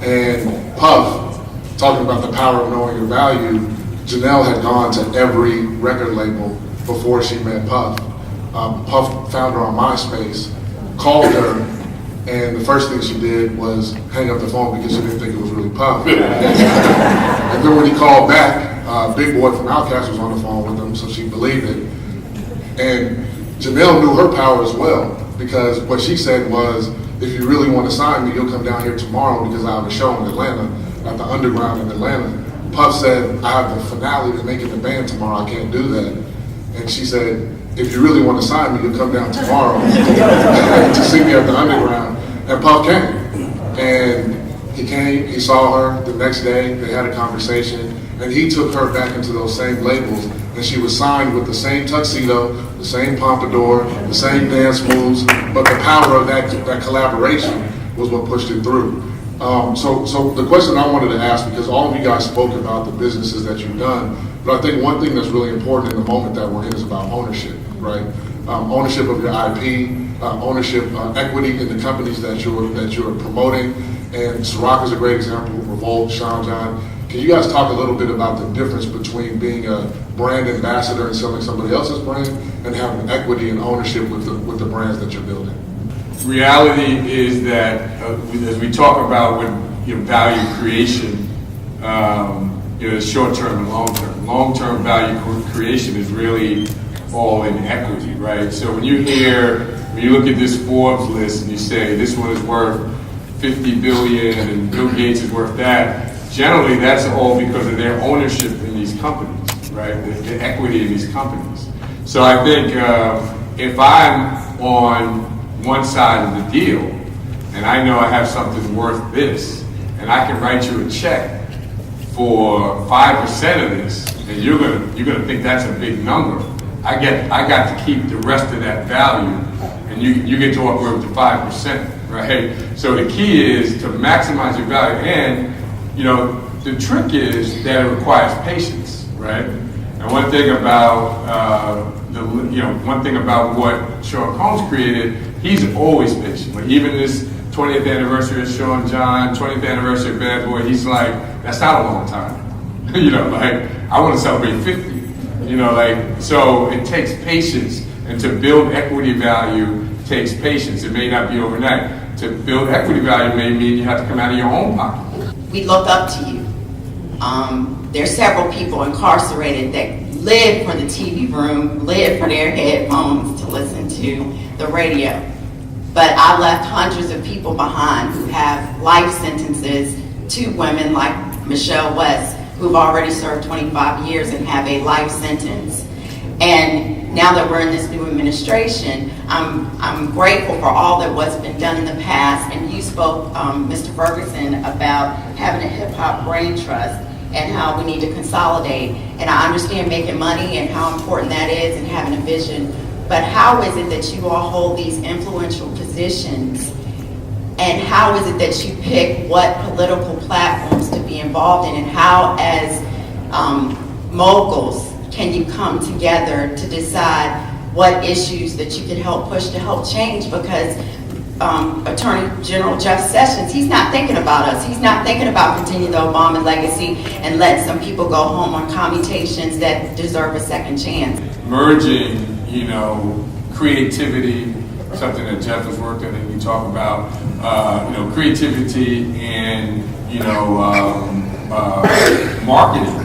And Puff, talking about the power of knowing your value, Janelle had gone to every record label before she met Puff. Puff found her on MySpace, called her, and the first thing she did was hang up the phone because she didn't think it was really Puff. And then when he called back, Big Boy from Outkast was on the phone with him, so she believed it. And Janelle knew her power as well, because what she said was, if you really want to sign me, you'll come down here tomorrow because I have a show in Atlanta, at the Underground in Atlanta. Puff said, I have the finale to Making the Band tomorrow, I can't do that. And she said, if you really want to sign me, you'll come down tomorrow to see me at the Underground. And Puff came. And he came, he saw her the next day, they had a conversation, and he took her back into those same labels, and she was signed with the same tuxedo, the same pompadour, the same dance moves, but the power of that collaboration was what pushed it through. So the question I wanted to ask, because all of you guys spoke about the businesses that you've done, but I think one thing that's really important in the moment that we're in is about ownership, right? Ownership of your IP, ownership, equity in the companies that you're promoting. And Ciroc is a great example, Revolt, Sean John. Can you guys talk a little bit about the difference between being a brand ambassador and selling somebody else's brand and having equity and ownership with the brands that you're building? Reality is that as we talk about value creation, short-term and long-term. Long-term value creation is really all in equity, right? So when you look at this Forbes list and you say this one is worth $50 billion and Bill Gates is worth that, generally that's all because of their ownership in these companies, right? The equity in these companies. So I think if I'm on one side of the deal and I know I have something worth this and I can write you a check for 5% of this and you're gonna think that's a big number, I got to keep the rest of that value and you get to walk away with the 5%, right? So the key is to maximize your value, and the trick is that it requires patience, right? And one thing about what Sean Combs created, he's always patient. Like even this 20th anniversary of Sean John, 20th anniversary of Bad Boy, he's like, that's not a long time. I want to celebrate 50. So it takes patience, and to build equity value takes patience. It may not be overnight. To build equity value may mean you have to come out of your own pocket. We look up to you. There's several people incarcerated that live for the TV room, live for their headphones to listen to the radio. But I left hundreds of people behind who have life sentences, 2 women like Michelle West, who've already served 25 years and have a life sentence. And now that we're in this new administration, I'm grateful for all that what's been done in the past. And you spoke, Mr. Ferguson, about having a hip hop brain trust and how we need to consolidate. And I understand making money and how important that is and having a vision. But how is it that you all hold these influential positions? And how is it that you pick what political platforms to be involved in? And how, as moguls, can you come together to decide what issues that you can help push to help change? Because Attorney General Jeff Sessions, he's not thinking about us. He's not thinking about continuing the Obama legacy and let some people go home on commutations that deserve a second chance. Merging, creativity, something that Jeff has worked on, and we talk about, creativity and, marketing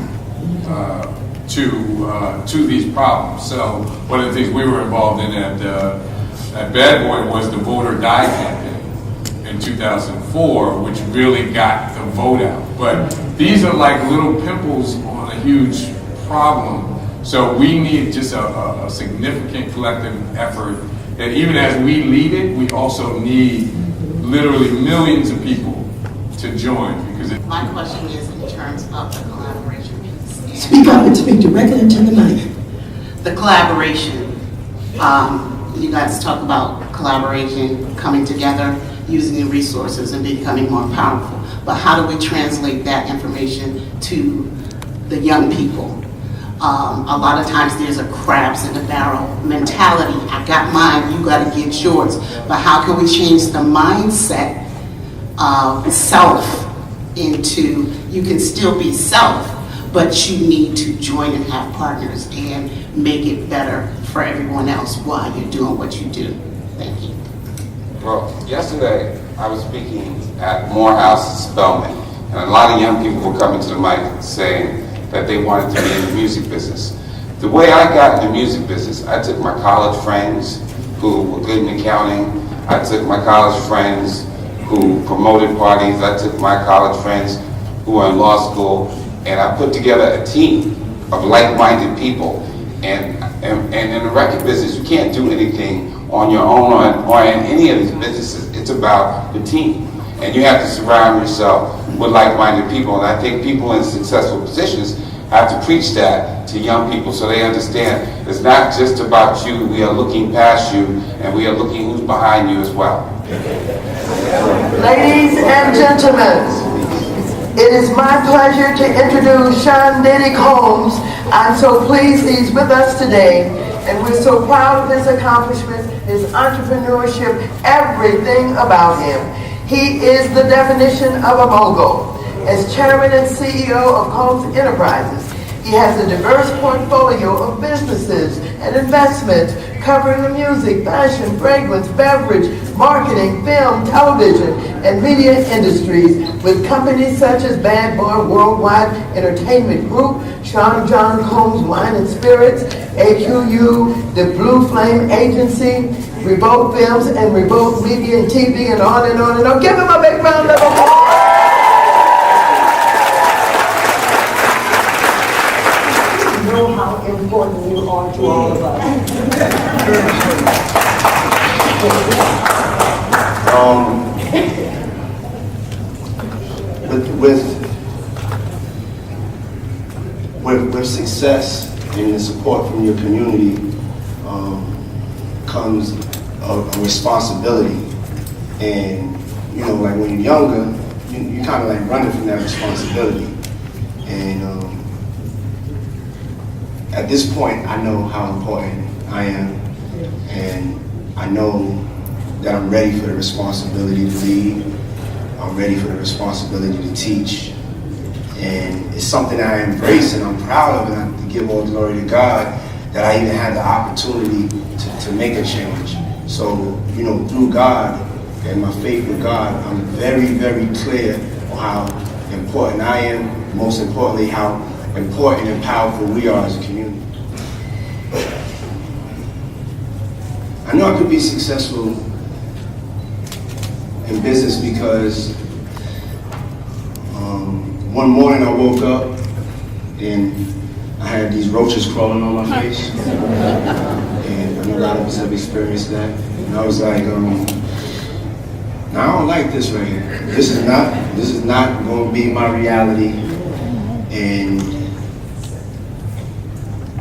to these problems. So one of the things we were involved in at Bad Boy was the Vote or Die campaign in 2004, which really got the vote out. But these are like little pimples on a huge problem. So we need just a significant collective effort. And even as we lead it, we also need literally millions of people to join. Because my question is in terms of the collaboration piece. Speak up and speak directly into the mic. The collaboration. You guys talk about collaboration, coming together, using the resources and becoming more powerful. But how do we translate that information to the young people? A lot of times there's a crabs in the barrel mentality. I got mine, you got to get yours. But how can we change the mindset of self into, you can still be self, but you need to join and have partners and make it better for everyone else while you're doing what you do. Thank you. Well, yesterday I was speaking at Morehouse Spelman, and a lot of young people were coming to the mic saying that they wanted to be in the music business. The way I got in the music business, I took my college friends who were good in accounting, I took my college friends who promoted parties, I took my college friends who were in law school, and I put together a team of like-minded people. And in the record business, you can't do anything on your own or in any of these businesses. It's about the team. And you have to surround yourself with like-minded people. And I think people in successful positions have to preach that to young people so they understand it's not just about you. We are looking past you, and we are looking who's behind you as well. Ladies and gentlemen, it is my pleasure to introduce Sean Diddy Combs. I'm so pleased he's with us today, and we're so proud of his accomplishments, his entrepreneurship, everything about him. He is the definition of a mogul. As chairman and CEO of Combs Enterprises, he has a diverse portfolio of businesses and investments covering the music, fashion, fragrance, beverage, marketing, film, television, and media industries with companies such as Bad Boy Worldwide Entertainment Group, Sean John Combs Wine and Spirits, AQU, the Blue Flame Agency, Revolt Films, and Revolt Media and TV, and on and on and on. Give him a big round of applause. You know how important you are to all of us. With success and the support from your community comes a responsibility. And like when you're younger, you kind of like running from that responsibility. And at this point, I know how important I am, and I know that I'm ready for the responsibility to lead. I'm ready for the responsibility to teach. And it's something that I embrace and I'm proud of, and I give all glory to God that I even had the opportunity to make a change. So, through God and my faith with God, I'm very, very clear on how important I am, most importantly, how important and powerful we are as a community. I know I could be successful in business because one morning I woke up and I had these roaches crawling on my face. And I know a lot of us have experienced that. And I was like, I don't like this right here. This is not going to be my reality. And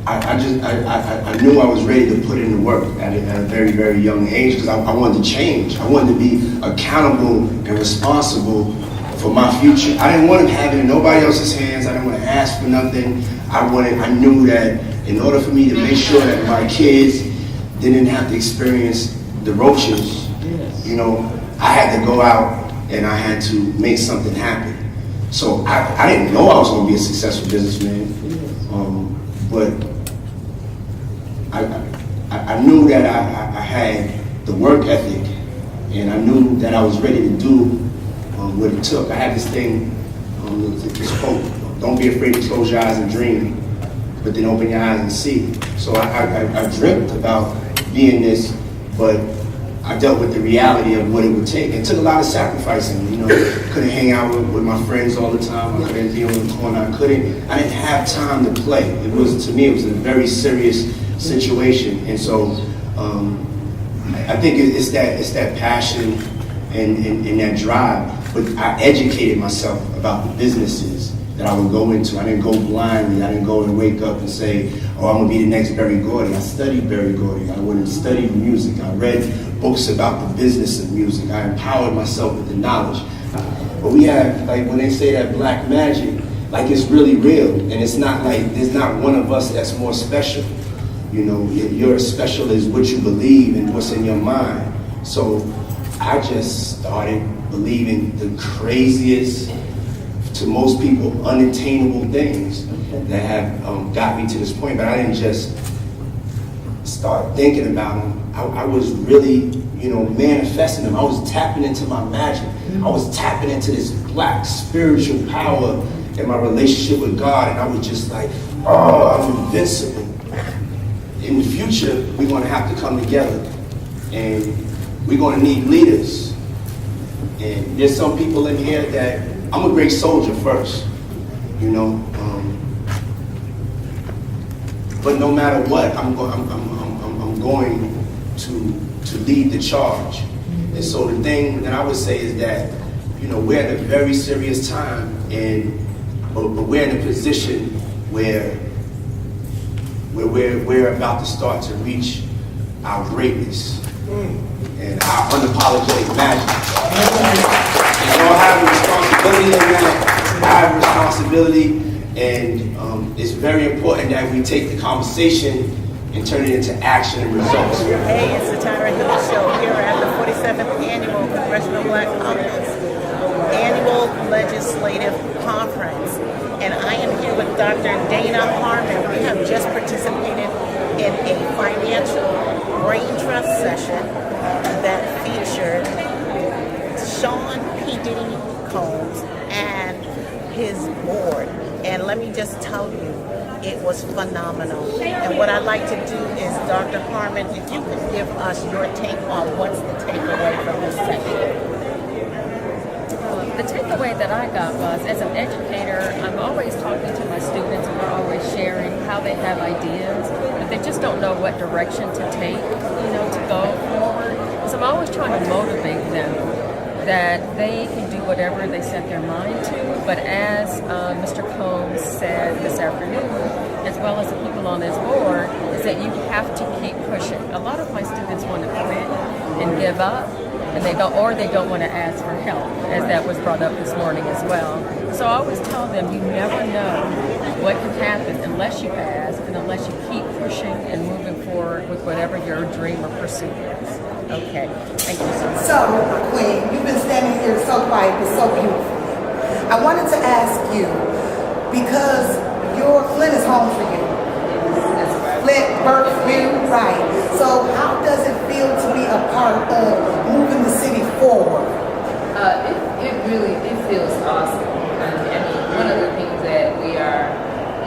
I knew I was ready to put in the work at a very, very young age because I wanted to change. I wanted to be accountable and responsible for my future. I didn't want to have it in nobody else's hands. I didn't want to ask for nothing. I knew that in order for me to make sure that my kids didn't have to experience the roaches, you know, I had to go out and I had to make something happen. So I didn't know I was going to be a successful businessman, but I knew that I had the work ethic, and I knew that I was ready to do what it took. I had this thing, this quote, don't be afraid to close your eyes and dream, but then open your eyes and see. So I dreamt about being this, but I dealt with the reality of what it would take. It took a lot of sacrificing, you know. Couldn't hang out with my friends all the time. I couldn't be on the corner. I didn't have time to play. To me, it was a very serious situation. And so I think it's that passion and that drive. But I educated myself about the businesses that I would go into. I didn't go blindly. I didn't go and wake up and say, oh, I'm gonna be the next Berry Gordy. I studied Berry Gordy. I went and studied music. I read books about the business of music. I empowered myself with the knowledge. But we have, like when they say that black magic, like it's really real. And it's not like, there's not one of us that's more special. You know, you're special is what you believe and what's in your mind. So I just started believing the craziest, to most people, unattainable things that have got me to this point. But I didn't just start thinking about them. I was really, you know, manifesting them. I was tapping into my magic. I was tapping into this black spiritual power in my relationship with God. And I was just like, oh, I'm invincible. In the future, we're going to have to come together. And we're going to need leaders. And there's some people in here that, I'm a great soldier first, you know. But no matter what, I'm going to lead the charge. And so the thing that I would say is that, you know, we're at a very serious time, but we're in a position where we're about to start to reach our greatness and our unapologetic magic. And we all have a responsibility in that. I have a responsibility, and it's very important that we take the conversation and turn it into action and results. Hey, it's the Tyra Hill Show here at the 47th Annual Congressional Black Caucus Annual Legislative Conference. And I am here with Dr. Dana Harmon. We have just participated in a financial brain trust session that featured Sean P. Diddy Combs and his board. And let me just tell you, it was phenomenal. And what I'd like to do is, Dr. Harmon, if you could give us your take on what's the takeaway from this session. The takeaway that I got was, as an educator, I'm always talking to my students and we're always sharing how they have ideas, but they just don't know what direction to take, you know, to go forward. So I'm always trying to motivate them that they can do whatever they set their mind to, but as Mr. Combs said this afternoon, as well as the people on his board, is that you have to keep pushing. A lot of my students want to quit and give up, and they don't want to ask for help, as that was brought up this morning as well. So I always tell them, you never know what can happen unless you ask and unless you keep pushing and moving forward with whatever your dream or pursuit is. Okay, thank you so much. So, Queen, you've been standing here so quiet but so beautiful. I wanted to ask you, because Flint is home for you. Flint birthed you, right. So how does it feel to be a part of moving the city forward? It feels awesome. I mean, one of the things that we are,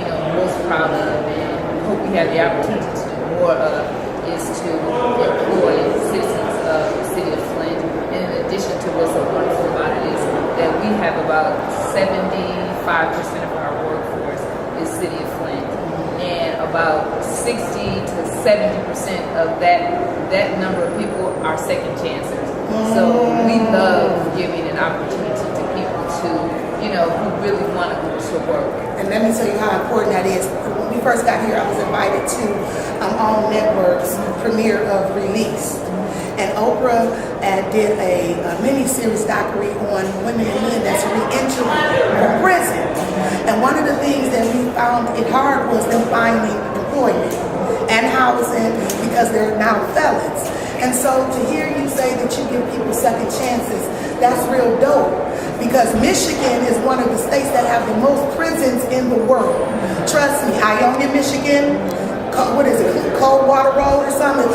you know, most proud of and hope we have the opportunity to do more of is to employ citizens of the city of Flint. And in addition to what's so wonderful about it is that we have about 75% of our workforce is city of Flint. about 60 to 70% of that number of people are second chancers. So we love giving an opportunity to people to, who really want to go to work. And let me tell you how important that is. When we first got here, I was invited to On Network's premiere of Release. And Oprah did a mini-series documentary on women and men that's re-entering from prison. And one of the things that we found it hard was them finding employment and housing because they're now felons. And so to hear you say that you give people second chances, that's real dope. Because Michigan is one of the states that have the most prisons in the world. Trust me, Ionia, Michigan, what is it, Coldwater Road or something?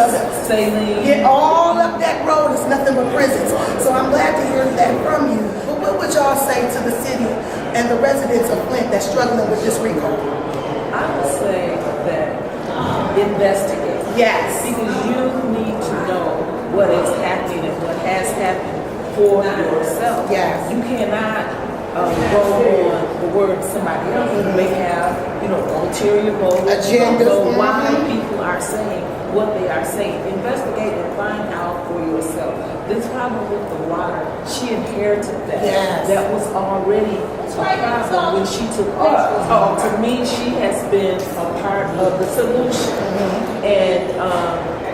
Saline. Get all up that road is nothing but prisons. So I'm glad to hear that from you. But what would y'all say to the city and the residents of Flint that's struggling with this recall? I would say that investigate. Yes. Because you need to know what is happening and what has happened for yourself. Yes. You cannot go on the word of somebody else who may have, ulterior motives. Agendas. Know why people are saying what they are saying. Investigate and find out for yourself. This problem with the water, she inherited that. Yes. That was already a problem when she took off. To me, she has been a part of the solution. And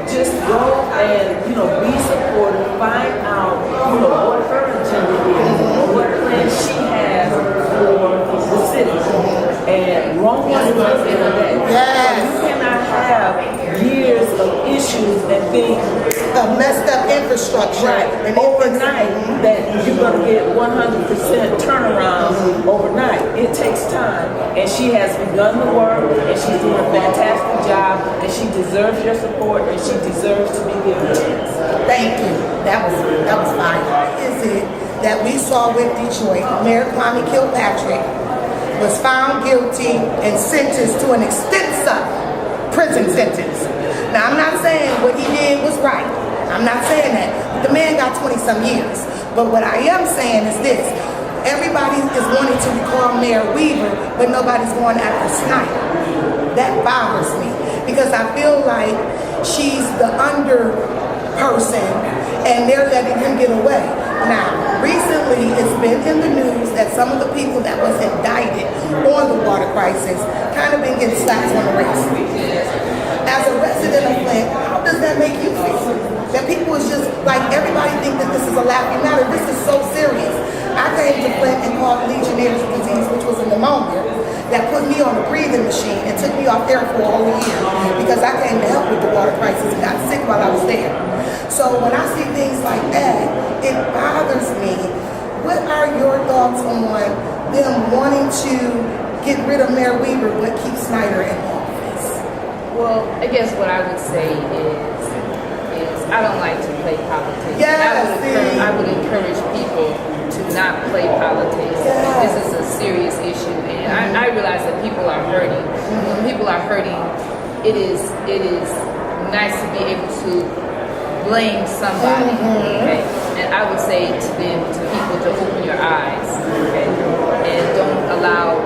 just go and, be supportive, find out, what her agenda is, what plan she has for the city. And Rome was built in a day. Yes. So you cannot have years of issues and things. Of messed up infrastructure. Right. And overnight, that you're going to get 100% turnaround overnight. It takes time. And she has begun the work, and she's doing a fantastic job, and she deserves your support, and she deserves to be given a chance. Thank you. That was fine. Is it that we saw with Detroit, Mayor Kwame Kilpatrick was found guilty and sentenced to an extensive prison sentence. Now, I'm not saying what he did was right. I'm not saying that. The man got 20-some years. But what I am saying is this. Everybody is wanting to recall Mayor Weaver, but nobody's going after Snyder. That bothers me because I feel like she's the under person and they're letting him get away. Now, recently it's been in the news that some of the people that was indicted on the water crisis kind of been getting slapped on the wrist. As a resident of Flint, how does that make you feel? That people is just like, everybody think that this is a laughing matter. This is so serious. I came to Flint and caught Legionnaire's disease, which was a pneumonia, that put me on a breathing machine and took me off there for a whole year because I came to help with the water crisis and got sick while I was there. So when I see things like that, it bothers me. What are your thoughts on them wanting to get rid of Mayor Weaver but keep Snyder in office? Well, I guess what I would say is I don't like to play politics. Yes, I would encourage people to not play politics. Yes. This is a serious issue, and I realize that people are hurting. When people are hurting, it is nice to be able to blame somebody. Okay? And I would say to people to open your eyes, okay? And don't allow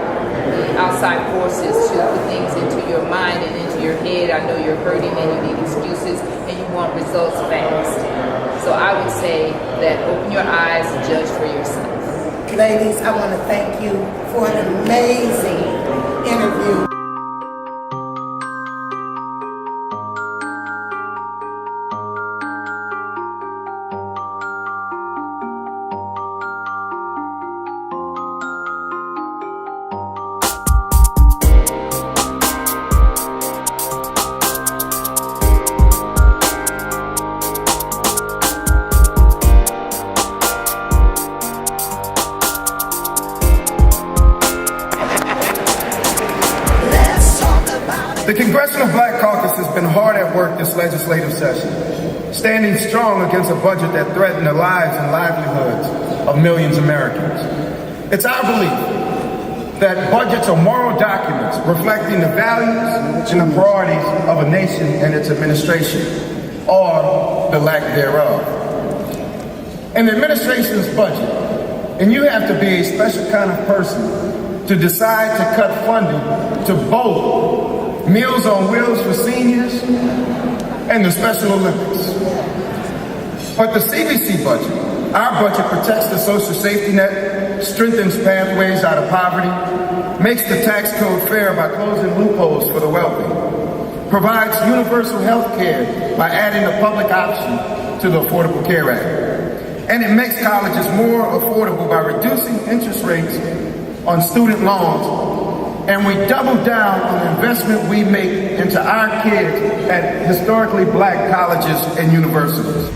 the outside forces to put things into your mind and into your head. I know you're hurting and you need excuses and you want results fast. So I would say that open your eyes and judge for yourself. Ladies, I want to thank you for an amazing interview. The Congressional Black Caucus has been hard at work this legislative session, standing strong against a budget that threatened the lives and livelihoods of millions of Americans. It's our belief that budgets are moral documents reflecting the values and the priorities of a nation and its administration, or the lack thereof. An administration's budget, and you have to be a special kind of person to decide to cut funding to both Meals on Wheels for seniors, and the Special Olympics. But the CBC budget, our budget, protects the social safety net, strengthens pathways out of poverty, makes the tax code fair by closing loopholes for the wealthy, provides universal health care by adding a public option to the Affordable Care Act, and it makes colleges more affordable by reducing interest rates on student loans, and we double down on the investment we make into our kids at historically black colleges and universities.